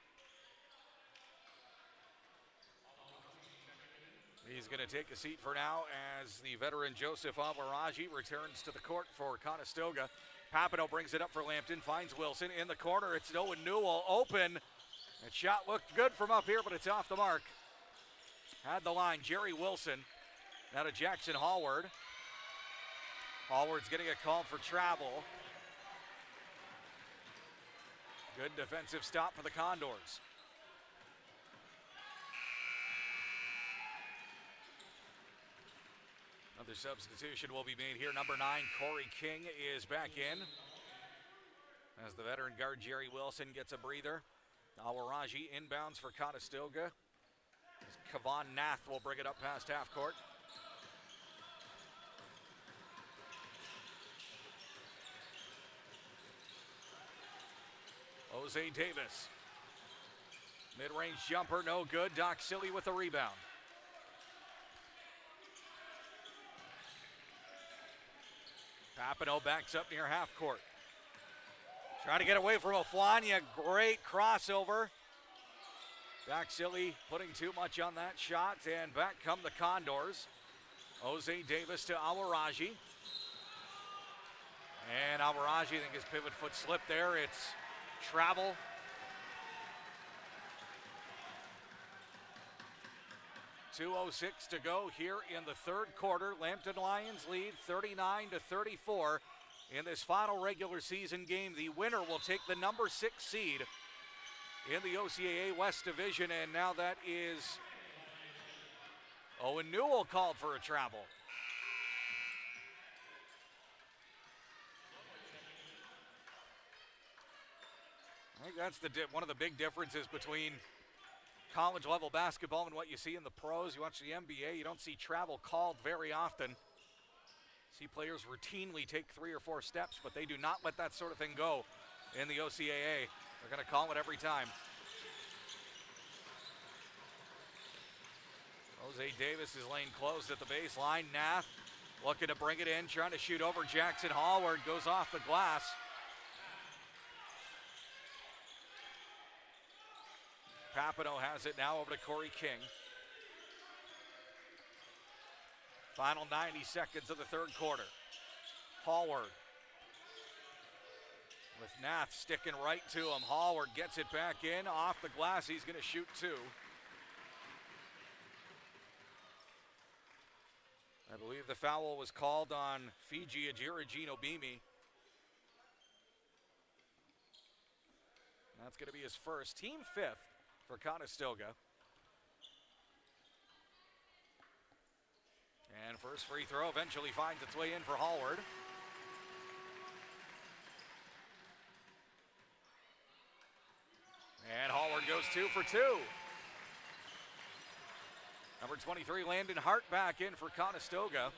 Speaker 2: He's going to take a seat for now as the veteran Joseph Alvaraji returns to the court for Conestoga. Papineau brings it up for Lambton, finds Wilson in the corner. It's Owen Newell open. That shot looked good from up here, but it's off the mark. Had the line, Jerry Wilson. Now to Jackson Hallward. Hallward's getting a call for travel. Good defensive stop for the Condors. Another substitution will be made here. Number 9, Corey King, is back in, as the veteran guard Jerry Wilson gets a breather. Awaraji inbounds for Conestoga. Kavan Nath will bring it up past half court. Jose Davis. Mid-range jumper, no good. Doc Silly with the rebound. Papineau backs up near half court. Trying to get away from Oflania. Great crossover. Doc Silly putting too much on that shot, and back come the Condors. Jose Davis to Awaraji. And Awaraji, I think his pivot foot slipped there. It's travel. .206 to go here in the third quarter. Lambton Lions lead 39-34 in this final regular season game. The winner will take the number 6 seed in the OCAA West Division, and now that is Owen Newell called for a travel. I think that's one of the big differences between college level basketball and what you see in the pros. You watch the NBA, you don't see travel called very often. See players routinely take 3 or 4 steps, but they do not let that sort of thing go in the OCAA. They're going to call it every time. Jose Davis is laying closed at the baseline. Nath looking to bring it in, trying to shoot over Jackson Hallward, goes off the glass. Papineau has it now over to Corey King. Final 90 seconds of the third quarter. Hallward with Nath sticking right to him. Hallward gets it back in, off the glass. He's going to shoot 2. I believe the foul was called on Fiji Ajiragino Bimi. That's going to be his first, team 5th for Conestoga. And first free throw eventually finds its way in for Hallward. And Hallward goes 2 for 2. Number 23, Landon Hart, back in for Conestoga.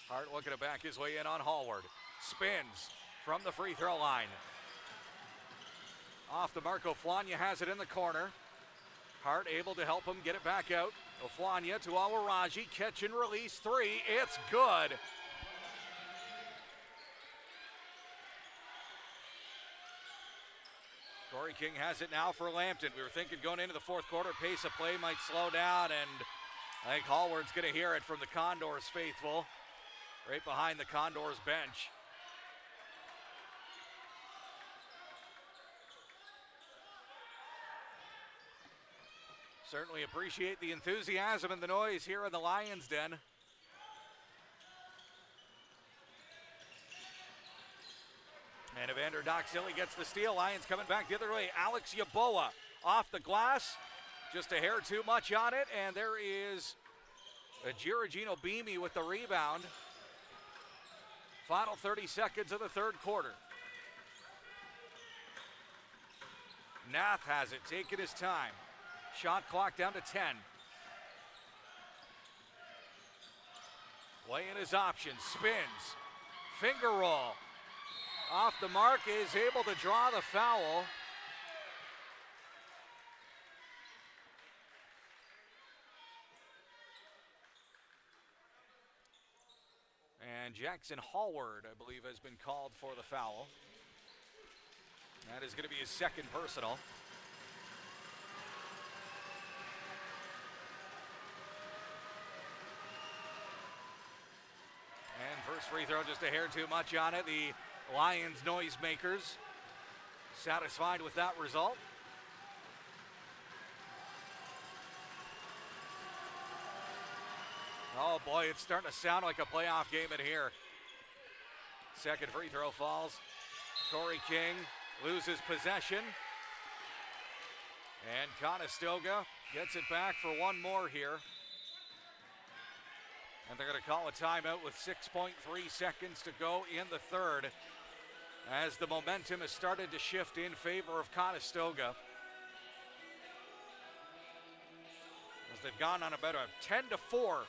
Speaker 2: Hart looking to back his way in on Hallward. Spins from the free throw line. Off the mark, Oflania has it in the corner. Hart able to help him get it back out. Oflania to Awaraji, catch and release 3. It's good. Corey King has it now for Lambton. We were thinking going into the fourth quarter, pace of play might slow down, and I think Hallward's going to hear it from the Condors faithful, right behind the Condors bench. Certainly appreciate the enthusiasm and the noise here in the Lions' Den. And Evander Doxilly gets the steal. Lions coming back the other way. Alex Yaboa off the glass. Just a hair too much on it. And there is Giragino Bimi with the rebound. Final 30 seconds of the third quarter. Nath has it, taking his time. Shot clock down to 10. Weighing his options, spins, finger roll. Off the mark, is able to draw the foul. And Jackson Hallward, I believe, has been called for the foul. That is going to be his second personal. And first free throw, just a hair too much on it. The Lions noisemakers satisfied with that result. Oh boy, it's starting to sound like a playoff game in here. Second free throw falls. Corey King loses possession. And Conestoga gets it back for one more here. And they're going to call a timeout with 6.3 seconds to go in the third, as the momentum has started to shift in favor of Conestoga. As they've gone on about a 10-4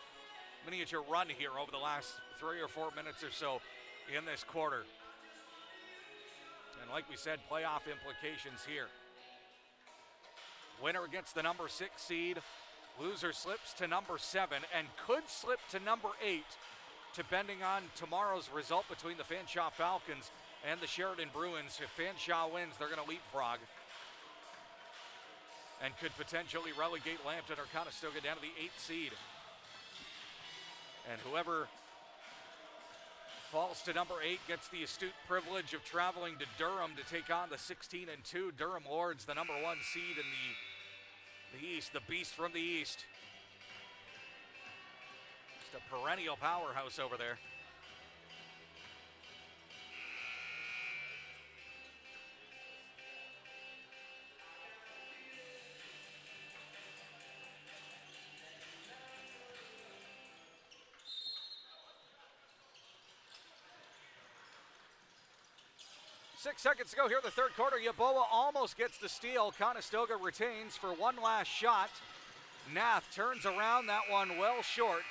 Speaker 2: miniature run here over the last 3 or 4 minutes or so in this quarter. And like we said, playoff implications here. Winner gets the number 6 seed. Loser slips to number 7 and could slip to number 8, depending on tomorrow's result between the Fanshawe Falcons and the Sheridan Bruins. If Fanshawe wins, they're going to leapfrog and could potentially relegate Lambton or Conestoga down to the 8th seed. And whoever falls to number 8 gets the astute privilege of traveling to Durham to take on the 16-2 Durham Lords, the number 1 seed in the East, the beast from the East. Just a perennial powerhouse over there. Six seconds to go here in the third quarter. Yeboah almost gets the steal. Conestoga retains for one last shot. Nath turns around, that one well short.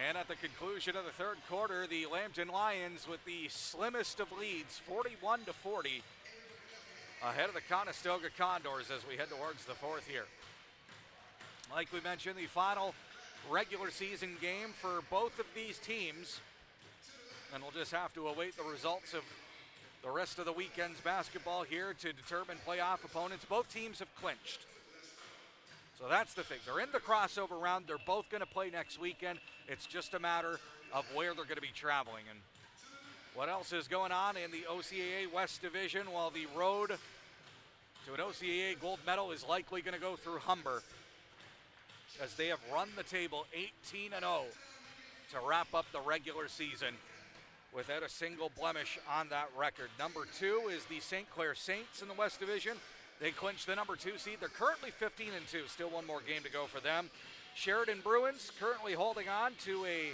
Speaker 2: And at the conclusion of the third quarter, the Lambton Lions with the slimmest of leads, 41-40, ahead of the Conestoga Condors as we head towards the fourth here. Like we mentioned, the final regular season game for both of these teams, and we'll just have to await the results of the rest of the weekend's basketball here to determine playoff opponents. Both teams have clinched, so that's the thing. They're in the crossover round. They're both going to play next weekend. It's just a matter of where they're going to be traveling. And what else is going on in the OCAA West Division? Well, the road to an OCAA gold medal is likely going to go through Humber, as they have run the table 18-0 to wrap up the regular season without a single blemish on that record. Number 2 is the St. Clair Saints in the West Division. They clinched the number 2 seed. They're currently 15-2, still one more game to go for them. Sheridan Bruins currently holding on to a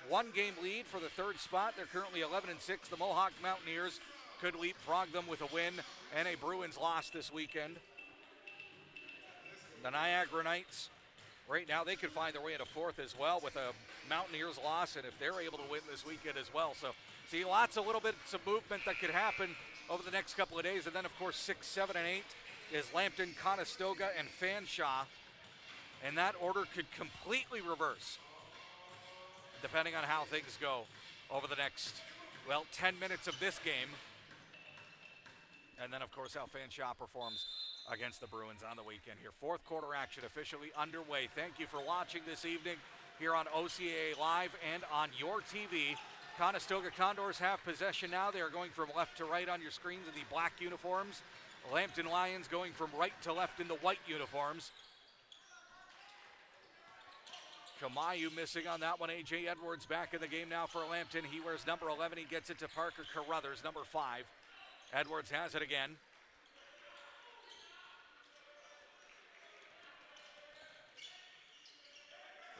Speaker 2: one-game lead for the third spot. They're currently 11-6. The Mohawk Mountaineers could leapfrog them with a win and a Bruins loss this weekend. The Niagara Knights, right now, they could find their way into fourth as well with a Mountaineers loss, and if they're able to win this weekend as well. So, see lots of little bits of movement that could happen over the next couple of days. And then, of course, 6, 7, and 8 is Lambton, Conestoga, and Fanshawe. And that order could completely reverse, depending on how things go over the next, 10 minutes of this game. And then, of course, how Fanshawe performs against the Bruins on the weekend here. Fourth quarter action officially underway. Thank you for watching this evening here on OCAA Live and on your TV. Conestoga Condors have possession now. They are going from left to right on your screens in the black uniforms. Lambton Lions going from right to left in the white uniforms. Kamayu missing on that one. A.J. Edwards back in the game now for Lambton. He wears number 11. He gets it to Parker Carruthers, number 5. Edwards has it again.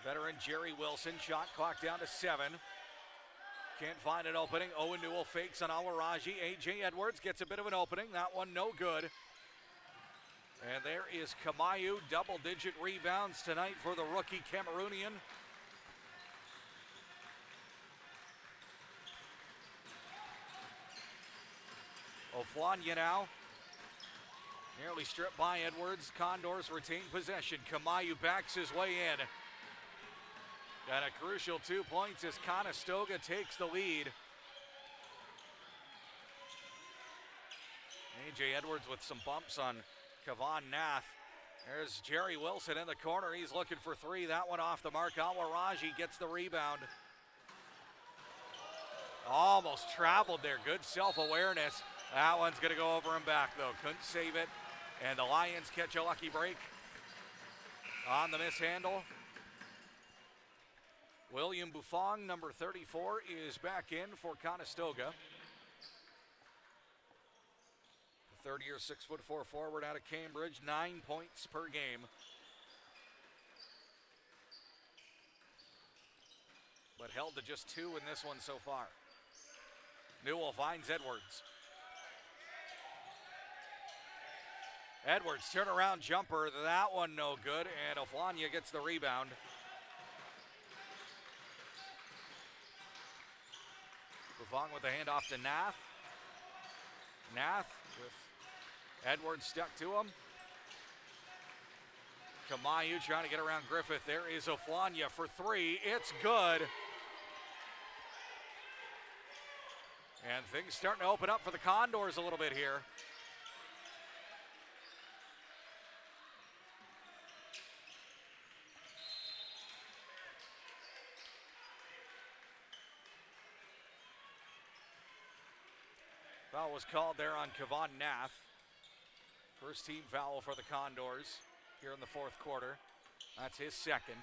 Speaker 2: Veteran Jerry Wilson, shot clock down to 7. Can't find an opening. Owen Newell fakes on Awaraji. A.J. Edwards gets a bit of an opening. That one no good. And there is Kamayu, double-digit rebounds tonight for the rookie Cameroonian. Oflanya now. Nearly stripped by Edwards. Condors retain possession. Kamayu backs his way in. And a crucial 2 points as Conestoga takes the lead. A.J. Edwards with some bumps on Kavan Nath. There's Jerry Wilson in the corner. He's looking for 3. That one off the mark. Awaraji gets the rebound. Almost traveled there. Good self-awareness. That one's going to go over and back, though. Couldn't save it. And the Lions catch a lucky break on the mishandle. William Buffon, number 34, is back in for Conestoga. The third-year, 6'4" forward out of Cambridge, 9 points per game. But held to just 2 in this one so far. Newell finds Edwards. Edwards, turnaround jumper, that one no good, and Oflania gets the rebound. Buffon with the handoff to Nath. Nath with Edwards stuck to him. Kamayu trying to get around Griffith. There is Oflania for 3. It's good. And things starting to open up for the Condors a little bit here. Foul was called there on Kevon Nath. First team foul for the Condors here in the fourth quarter. That's his second.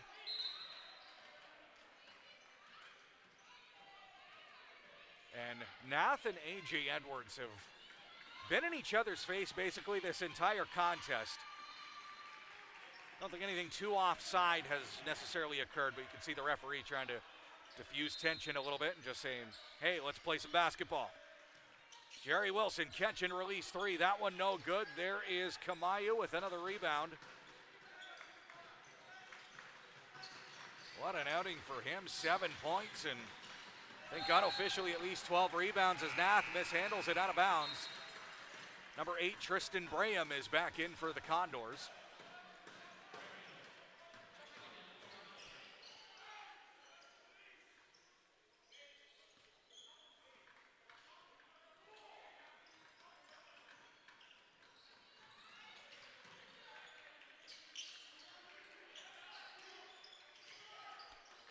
Speaker 2: And Nath and A.J. Edwards have been in each other's face basically this entire contest. I don't think anything too offside has necessarily occurred, but you can see the referee trying to diffuse tension a little bit and just saying, hey, let's play some basketball. Jerry Wilson, catch and release 3. That one no good. There is Kamayu with another rebound. What an outing for him. 7 points and I think unofficially at least 12 rebounds as Nath mishandles it out of bounds. Number 8, Tristan Braham is back in for the Condors.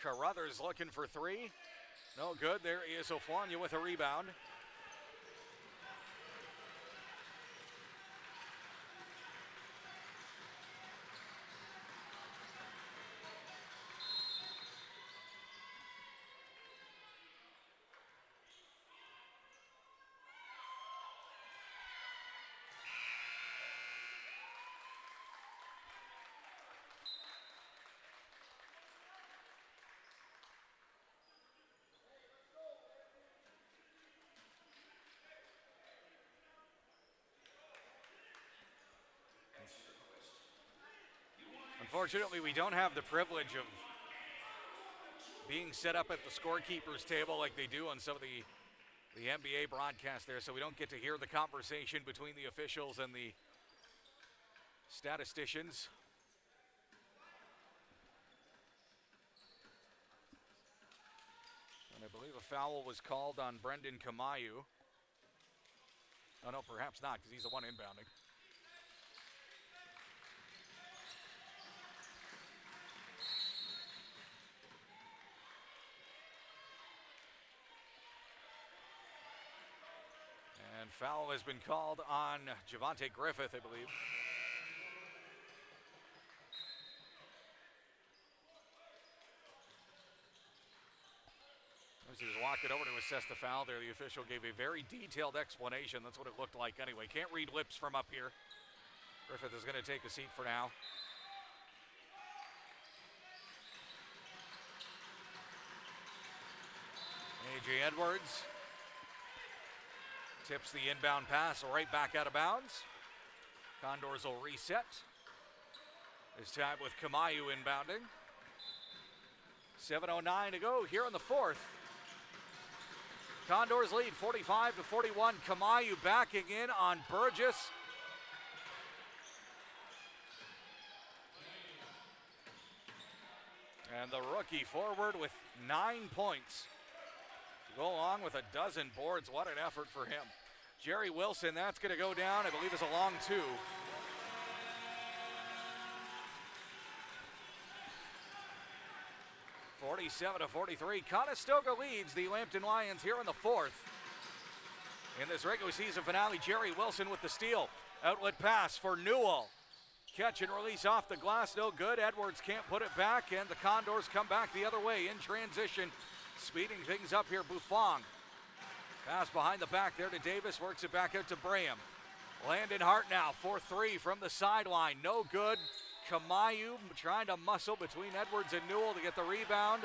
Speaker 2: Carruthers looking for 3. No good. There is Oflania with a rebound. Unfortunately, we don't have the privilege of being set up at the scorekeeper's table like they do on some of the NBA broadcasts there, so we don't get to hear the conversation between the officials and the statisticians. And I believe a foul was called on Brendan Kamayu. Oh, no, perhaps not, because he's the one inbounding. And foul has been called on Javante Griffith, I believe. As he was walking over to assess the foul there, the official gave a very detailed explanation. That's what it looked like anyway. Can't read lips from up here. Griffith is going to take a seat for now. A.J. Edwards tips the inbound pass right back out of bounds. Condors will reset. This time with Kamayu inbounding. 7:09 to go here in the fourth. Condors lead 45-41. Kamayu backing in on Burgess. And the rookie forward with 9 points. To go along with a dozen boards. What an effort for him. Jerry Wilson, that's going to go down, I believe, is a long 2. (47-43). Conestoga leads the Lambton Lions here in the fourth. in this regular season finale. Jerry Wilson with the steal. Outlet pass for Newell. Catch and release off the glass, no good. Edwards can't put it back, and the Condors come back the other way in transition. Speeding things up here, Buffon. Pass behind the back there to Davis, works it back out to Braham. Landon Hart now, 4-3 from the sideline, no good. Kamayu trying to muscle between Edwards and Newell to get the rebound.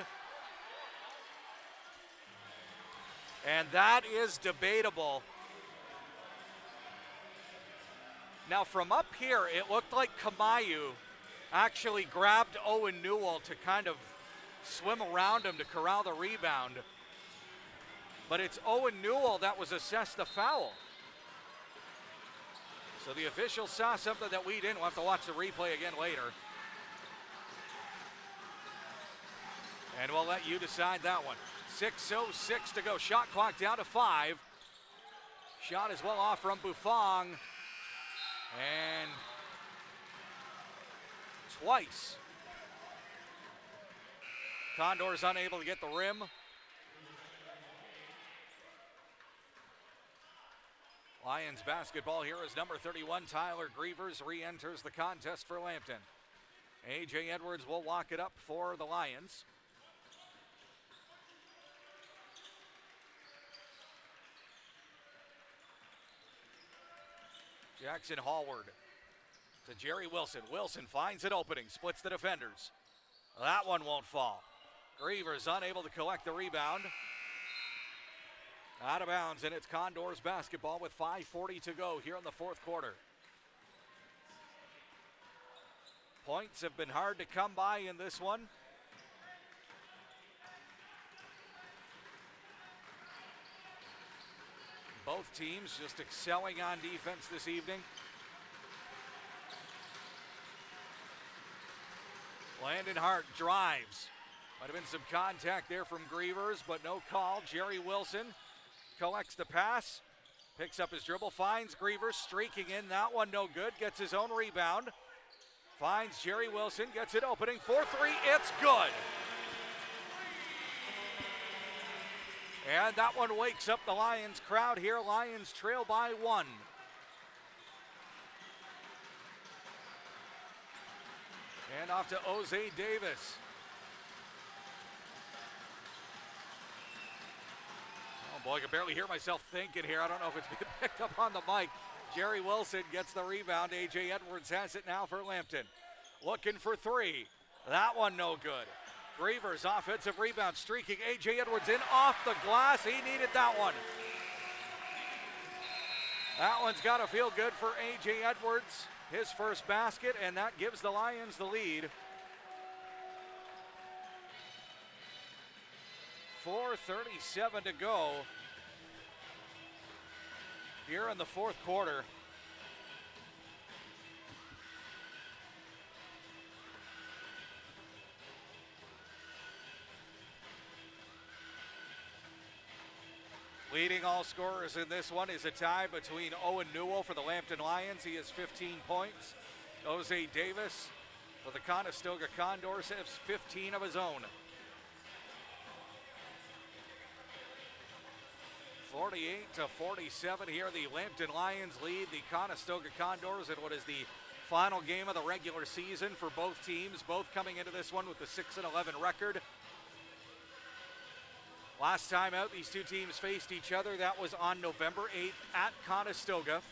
Speaker 2: And that is debatable. Now from up here, it looked like Kamayu actually grabbed Owen Newell to kind of swim around him to corral the rebound. But it's Owen Newell that was assessed the foul. So the officials saw something that we didn't. We'll have to watch the replay again later. And we'll let you decide that one. 6:06 to go. Shot clock down to 5. Shot is well off from Buffon. And twice. Condors unable to get the rim. Lions basketball here as number 31, Tyler Grievers, re-enters the contest for Lambton. A.J. Edwards will lock it up for the Lions. Jackson Hallward to Jerry Wilson. Wilson finds an opening, splits the defenders. That one won't fall. Grievers unable to collect the rebound. Out of bounds, and it's Condors basketball with 5:40 to go here in the fourth quarter. Points have been hard to come by in this one. Both teams just excelling on defense this evening. Landon Hart drives. Might have been some contact there from Grievers, but no call. Jerry Wilson collects the pass, picks up his dribble, finds Grievers streaking in. That one no good, gets his own rebound. Finds Jerry Wilson, gets it opening. 4-3, it's good. And that one wakes up the Lions crowd here. Lions trail by 1. And off to Jose Davis. Oh boy, I can barely hear myself thinking here. I don't know if it's being picked up on the mic. Jerry Wilson gets the rebound. A.J. Edwards has it now for Lambton. Looking for 3. That one no good. Grievers offensive rebound, streaking. A.J. Edwards in off the glass. He needed that one. That one's got to feel good for A.J. Edwards. His first basket, and that gives the Lions the lead. 4:37 to go here in the fourth quarter. Leading all scorers in this one is a tie between Owen Newell for the Lambton Lions. He has 15 points. Jose Davis for the Conestoga Condors has 15 of his own. 48-47 here. The Lambton Lions lead the Conestoga Condors in what is the final game of the regular season for both teams, both coming into this one with the 6-11 record. Last time out, these two teams faced each other. That was on November 8th at Conestoga.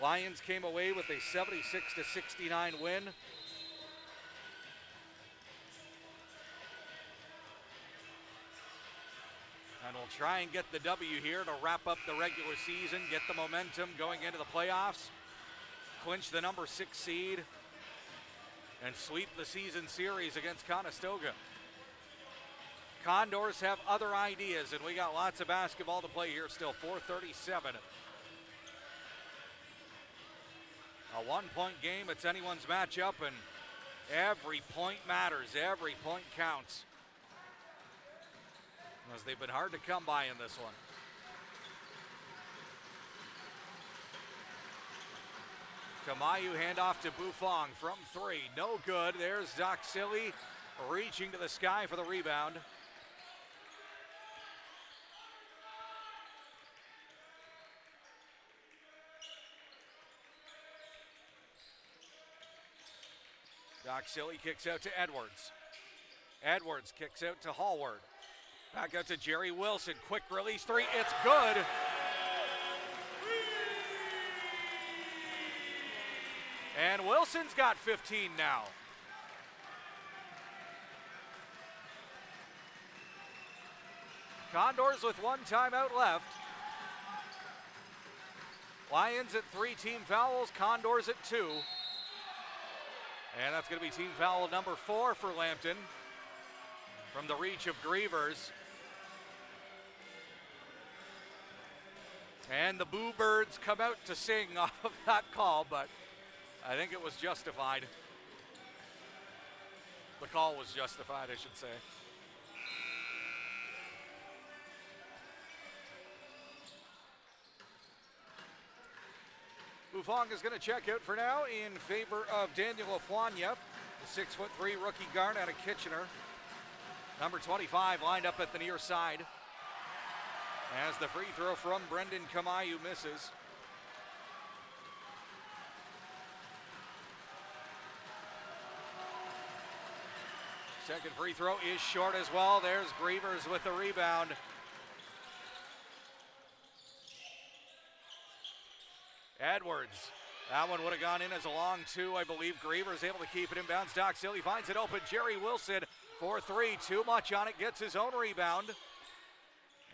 Speaker 2: Lions came away with a 76-69 win. And we'll try and get the W here to wrap up the regular season, get the momentum going into the playoffs, clinch the number 6 seed, and sweep the season series against Conestoga. Condors have other ideas, and we got lots of basketball to play here still. 4:37. A one-point game, it's anyone's matchup, and every point matters. Every point counts. As they've been hard to come by in this one. Kamayu handoff to Buffon from 3. No good. There's Zoxili reaching to the sky for the rebound. Doc Silly kicks out to Edwards. Edwards kicks out to Hallward. Back out to Jerry Wilson. Quick release three. It's good. And Wilson's got 15 now. Condors with one timeout left. Lions at 3 team fouls, Condors at 2. And that's going to be team foul number 4 for Lambton from the reach of Grievers. And the Boo Birds come out to sing off of that call, but I think it was justified. The call was justified, I should say. Bufong is going to check out for now in favor of Daniel Afwanya, the 6'3" rookie guard out of Kitchener. Number 25 lined up at the near side as the free throw from Brendan Kamayu misses. Second free throw is short as well. There's Grievers with the rebound. Edwards, that one would have gone in as a long 2, I believe. Grievers able to keep it inbounds. Doc Silly finds it open. Jerry Wilson for 3, too much on it, gets his own rebound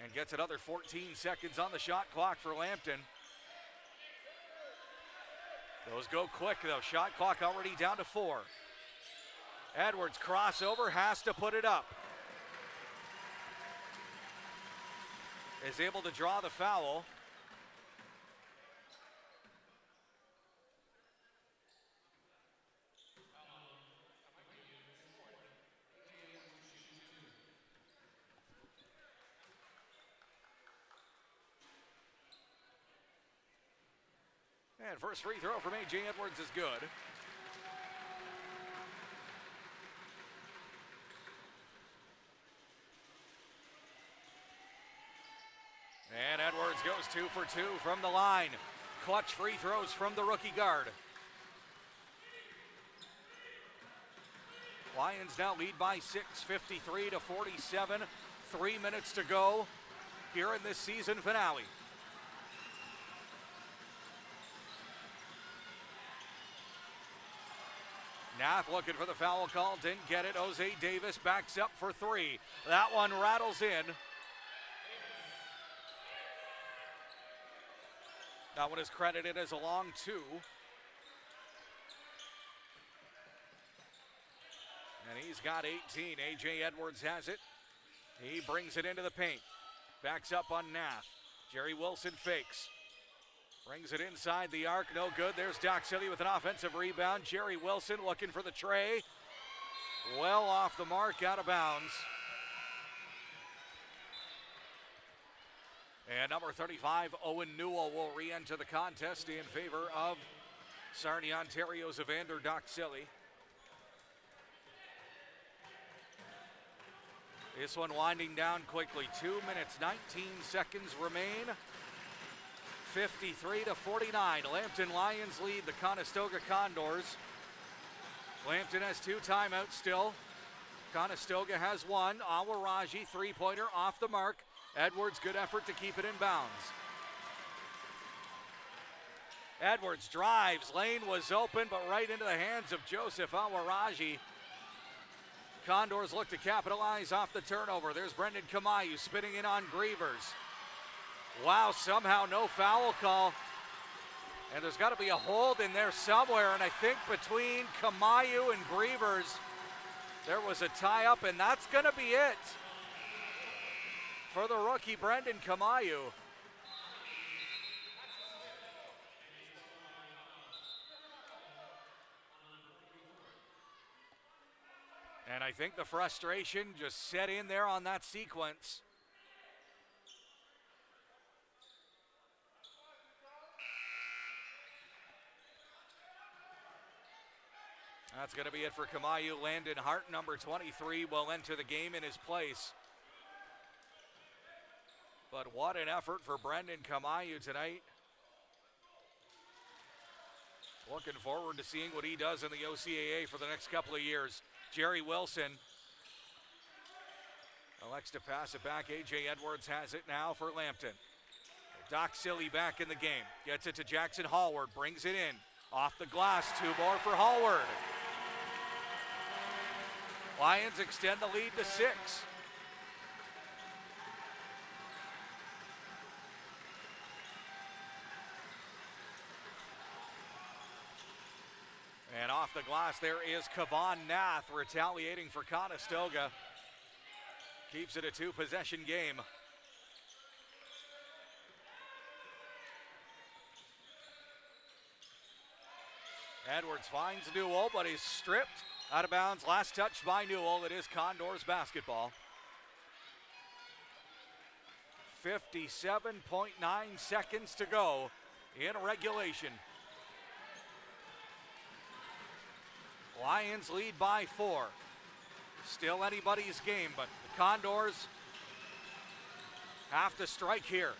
Speaker 2: and gets another 14 seconds on the shot clock for Lambton. Those go quick though, shot clock already down to 4. Edwards crossover, has to put it up. Is able to draw the foul. And first free throw from A.J. Edwards is good. And Edwards goes 2 for 2 from the line. Clutch free throws from the rookie guard. Lions now lead by 6, 53-47. 3 minutes to go here in this season finale. Nath looking for the foul call, didn't get it. Jose Davis backs up for 3. That one rattles in. That one is credited as a long 2. And he's got 18. A.J. Edwards has it. He brings it into the paint. Backs up on Nath. Jerry Wilson fakes. Brings it inside the arc, no good. There's Doc Silly with an offensive rebound. Jerry Wilson looking for the tray. Well off the mark, out of bounds. And number 35, Owen Newell, will re-enter the contest in favor of Sarnia, Ontario's Evander Doc Silly. This one winding down quickly. 2 minutes, 19 seconds remain. 53-49. Lambton Lions lead the Conestoga Condors. Lambton has 2 timeouts still. Conestoga has 1. Awaraji, 3-pointer off the mark. Edwards, good effort to keep it in bounds. Edwards drives. Lane was open, but right into the hands of Joseph Awaraji. Condors look to capitalize off the turnover. There's Brendan Kamayu spinning in on Grievers. Wow, somehow no foul call. And there's got to be a hold in there somewhere. And I think between Kamayu and Grievers, there was a tie-up, and that's going to be it for the rookie Brendan Kamayu. And I think the frustration just set in there on that sequence. That's going to be it for Kamayu. Landon Hart, number 23, will enter the game in his place. But what an effort for Brendan Kamayu tonight. Looking forward to seeing what he does in the OCAA for the next couple of years. Jerry Wilson elects to pass it back. A.J. Edwards has it now for Lambton. Doc Silly back in the game. Gets it to Jackson Hallward. Brings it in. Off the glass. 2 more for Hallward. Lions extend the lead to 6. And off the glass there is Kavan Nath retaliating for Conestoga. Keeps it a 2-possession game. Edwards finds Newell, but he's stripped out of bounds. Last touch by Newell. It is Condors basketball. 57.9 seconds to go in regulation. Lions lead by 4. Still anybody's game, but the Condors have to strike here.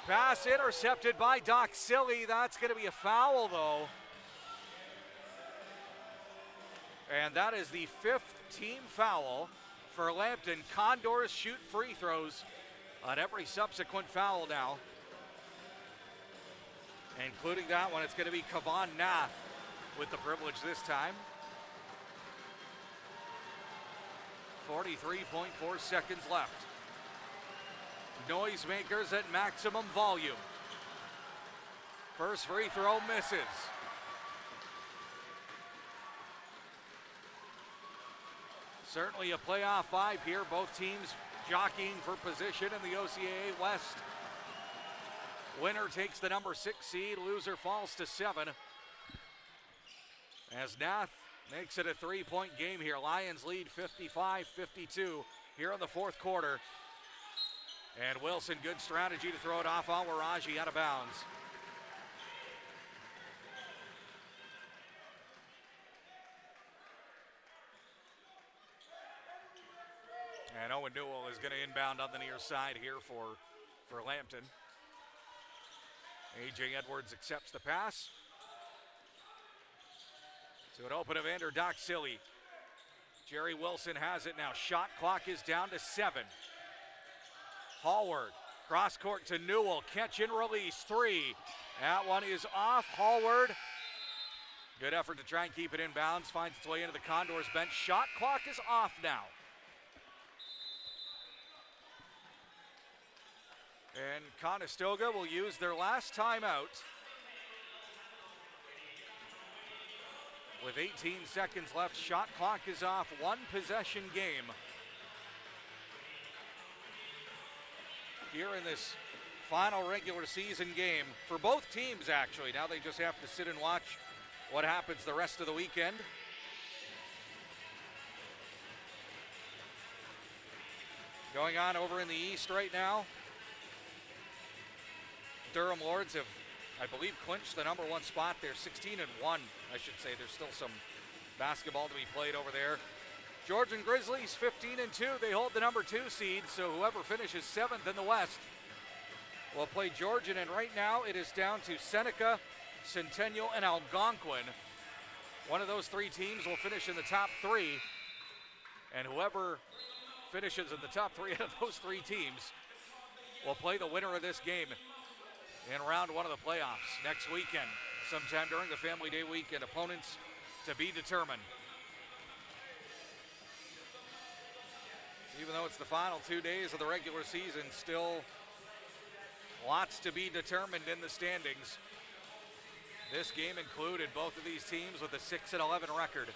Speaker 2: Pass intercepted by Doc Silly. That's going to be a foul, though. And that is the 5th team foul for Lambton. Condors shoot free throws on every subsequent foul now. Including that one, it's going to be Kavan Nath with the privilege this time. 43.4 seconds left. Noisemakers at maximum volume. First free throw misses. Certainly a playoff 5 here. Both teams jockeying for position in the OCAA West. Winner takes the number 6 seed. Loser falls to 7. As Nath makes it a 3-point game here. Lions lead 55-52 here in the 4th quarter. And Wilson, good strategy to throw it off Awaraji out of bounds. And Owen Newell is going to inbound on the near side here for Lambton. A.J. Edwards accepts the pass. To an open Evander Doc Silly. Jerry Wilson has it now. Shot clock is down to 7. Hallward, cross court to Newell. Catch and release, 3. That one is off. Hallward. Good effort to try and keep it in bounds. Finds its way into the Condors bench. Shot clock is off now. And Conestoga will use their last timeout. With 18 seconds left, shot clock is off. 1-possession game. Here in this final regular season game for both teams, actually. Now they just have to sit and watch what happens the rest of the weekend. Going on over in the East right now. Durham Lords have, I believe, clinched the number 1 spot. They're 16-1, I should say. There's still some basketball to be played over there. Georgian Grizzlies 15-2. They hold the number 2 seed, so whoever finishes 7th in the West will play Georgian. And right now it is down to Seneca, Centennial, and Algonquin. One of those 3 teams will finish in the top 3. And whoever finishes in the top 3 out of those 3 teams will play the winner of this game in round 1 of the playoffs next weekend, sometime during the Family Day weekend. Opponents to be determined. Even though it's the final 2 days of the regular season, still lots to be determined in the standings. This game included both of these teams with a 6-11 record.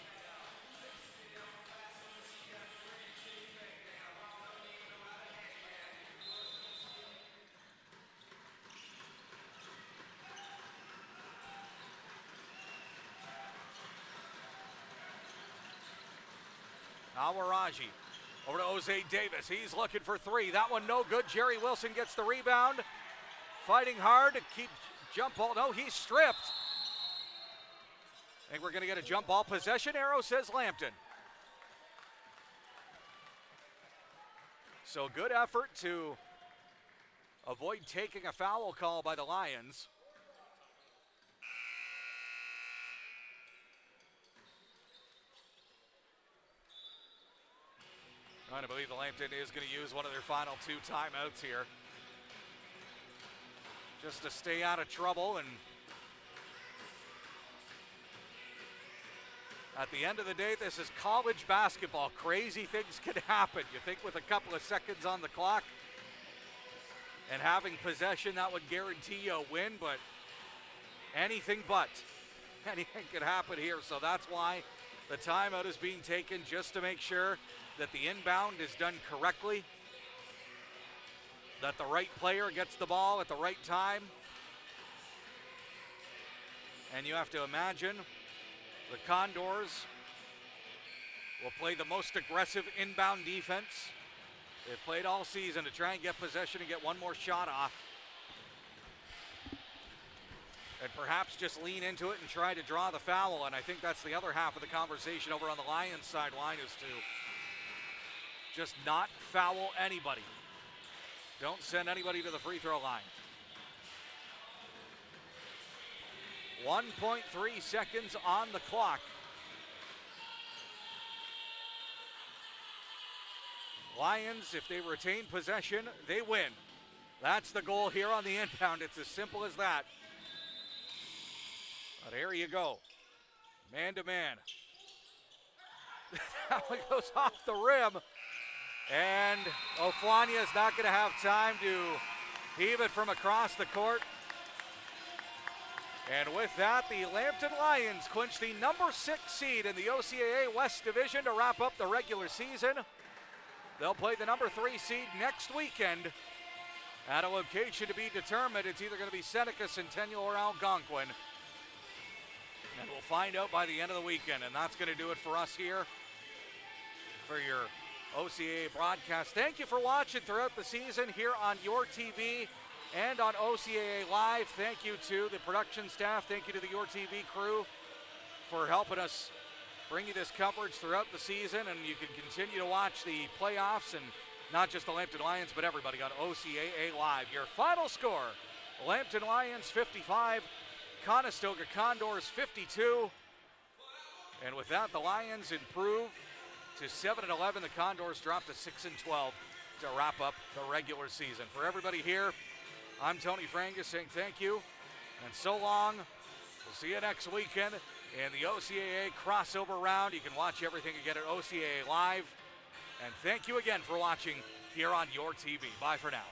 Speaker 2: Awaraji over to Jose Davis. He's looking for 3. That one no good. Jerry Wilson gets the rebound. Fighting hard to keep jump ball. No, he's stripped. I think we're going to get a jump ball possession. Arrow says Lambton. So good effort to avoid taking a foul call by the Lions. I believe the Lambton is going to use one of their final 2 timeouts here, just to stay out of trouble. And at the end of the day, this is college basketball. Crazy things can happen. You think with a couple of seconds on the clock and having possession, that would guarantee you a win, but anything could happen here. So that's why the timeout is being taken, just to make sure that the inbound is done correctly, that the right player gets the ball at the right time. And you have to imagine the Condors will play the most aggressive inbound defense they've played all season to try and get possession and get one more shot off. And perhaps just lean into it and try to draw the foul. And I think that's the other half of the conversation over on the Lions sideline, is to just not foul anybody. Don't send anybody to the free throw line. 1.3 seconds on the clock. Lions, if they retain possession, they win. That's the goal here on the inbound. It's as simple as that. But here you go. Man to man. That one goes off the rim. And Oflania is not going to have time to heave it from across the court. And with that, the Lambton Lions clinch the number 6 seed in the OCAA West Division to wrap up the regular season. They'll play the number 3 seed next weekend at a location to be determined. It's either going to be Seneca, Centennial, or Algonquin. And we'll find out by the end of the weekend. And that's going to do it for us here for your OCAA broadcast. Thank you for watching throughout the season here on your TV and on OCAA Live. Thank you to the production staff. Thank you to the Your TV crew for helping us bring you this coverage throughout the season. And you can continue to watch the playoffs, and not just the Lambton Lions, but everybody on OCAA Live. Your final score, Lambton Lions 55, Conestoga Condors 52. And with that, the Lions improve to 7-11. The Condors drop to 6-12 to wrap up the regular season. For everybody here, I'm Tony Frangus saying thank you and so long. We'll see you next weekend in the OCAA crossover round. You can watch everything again at OCAA Live. And thank you again for watching here on your TV. Bye for now.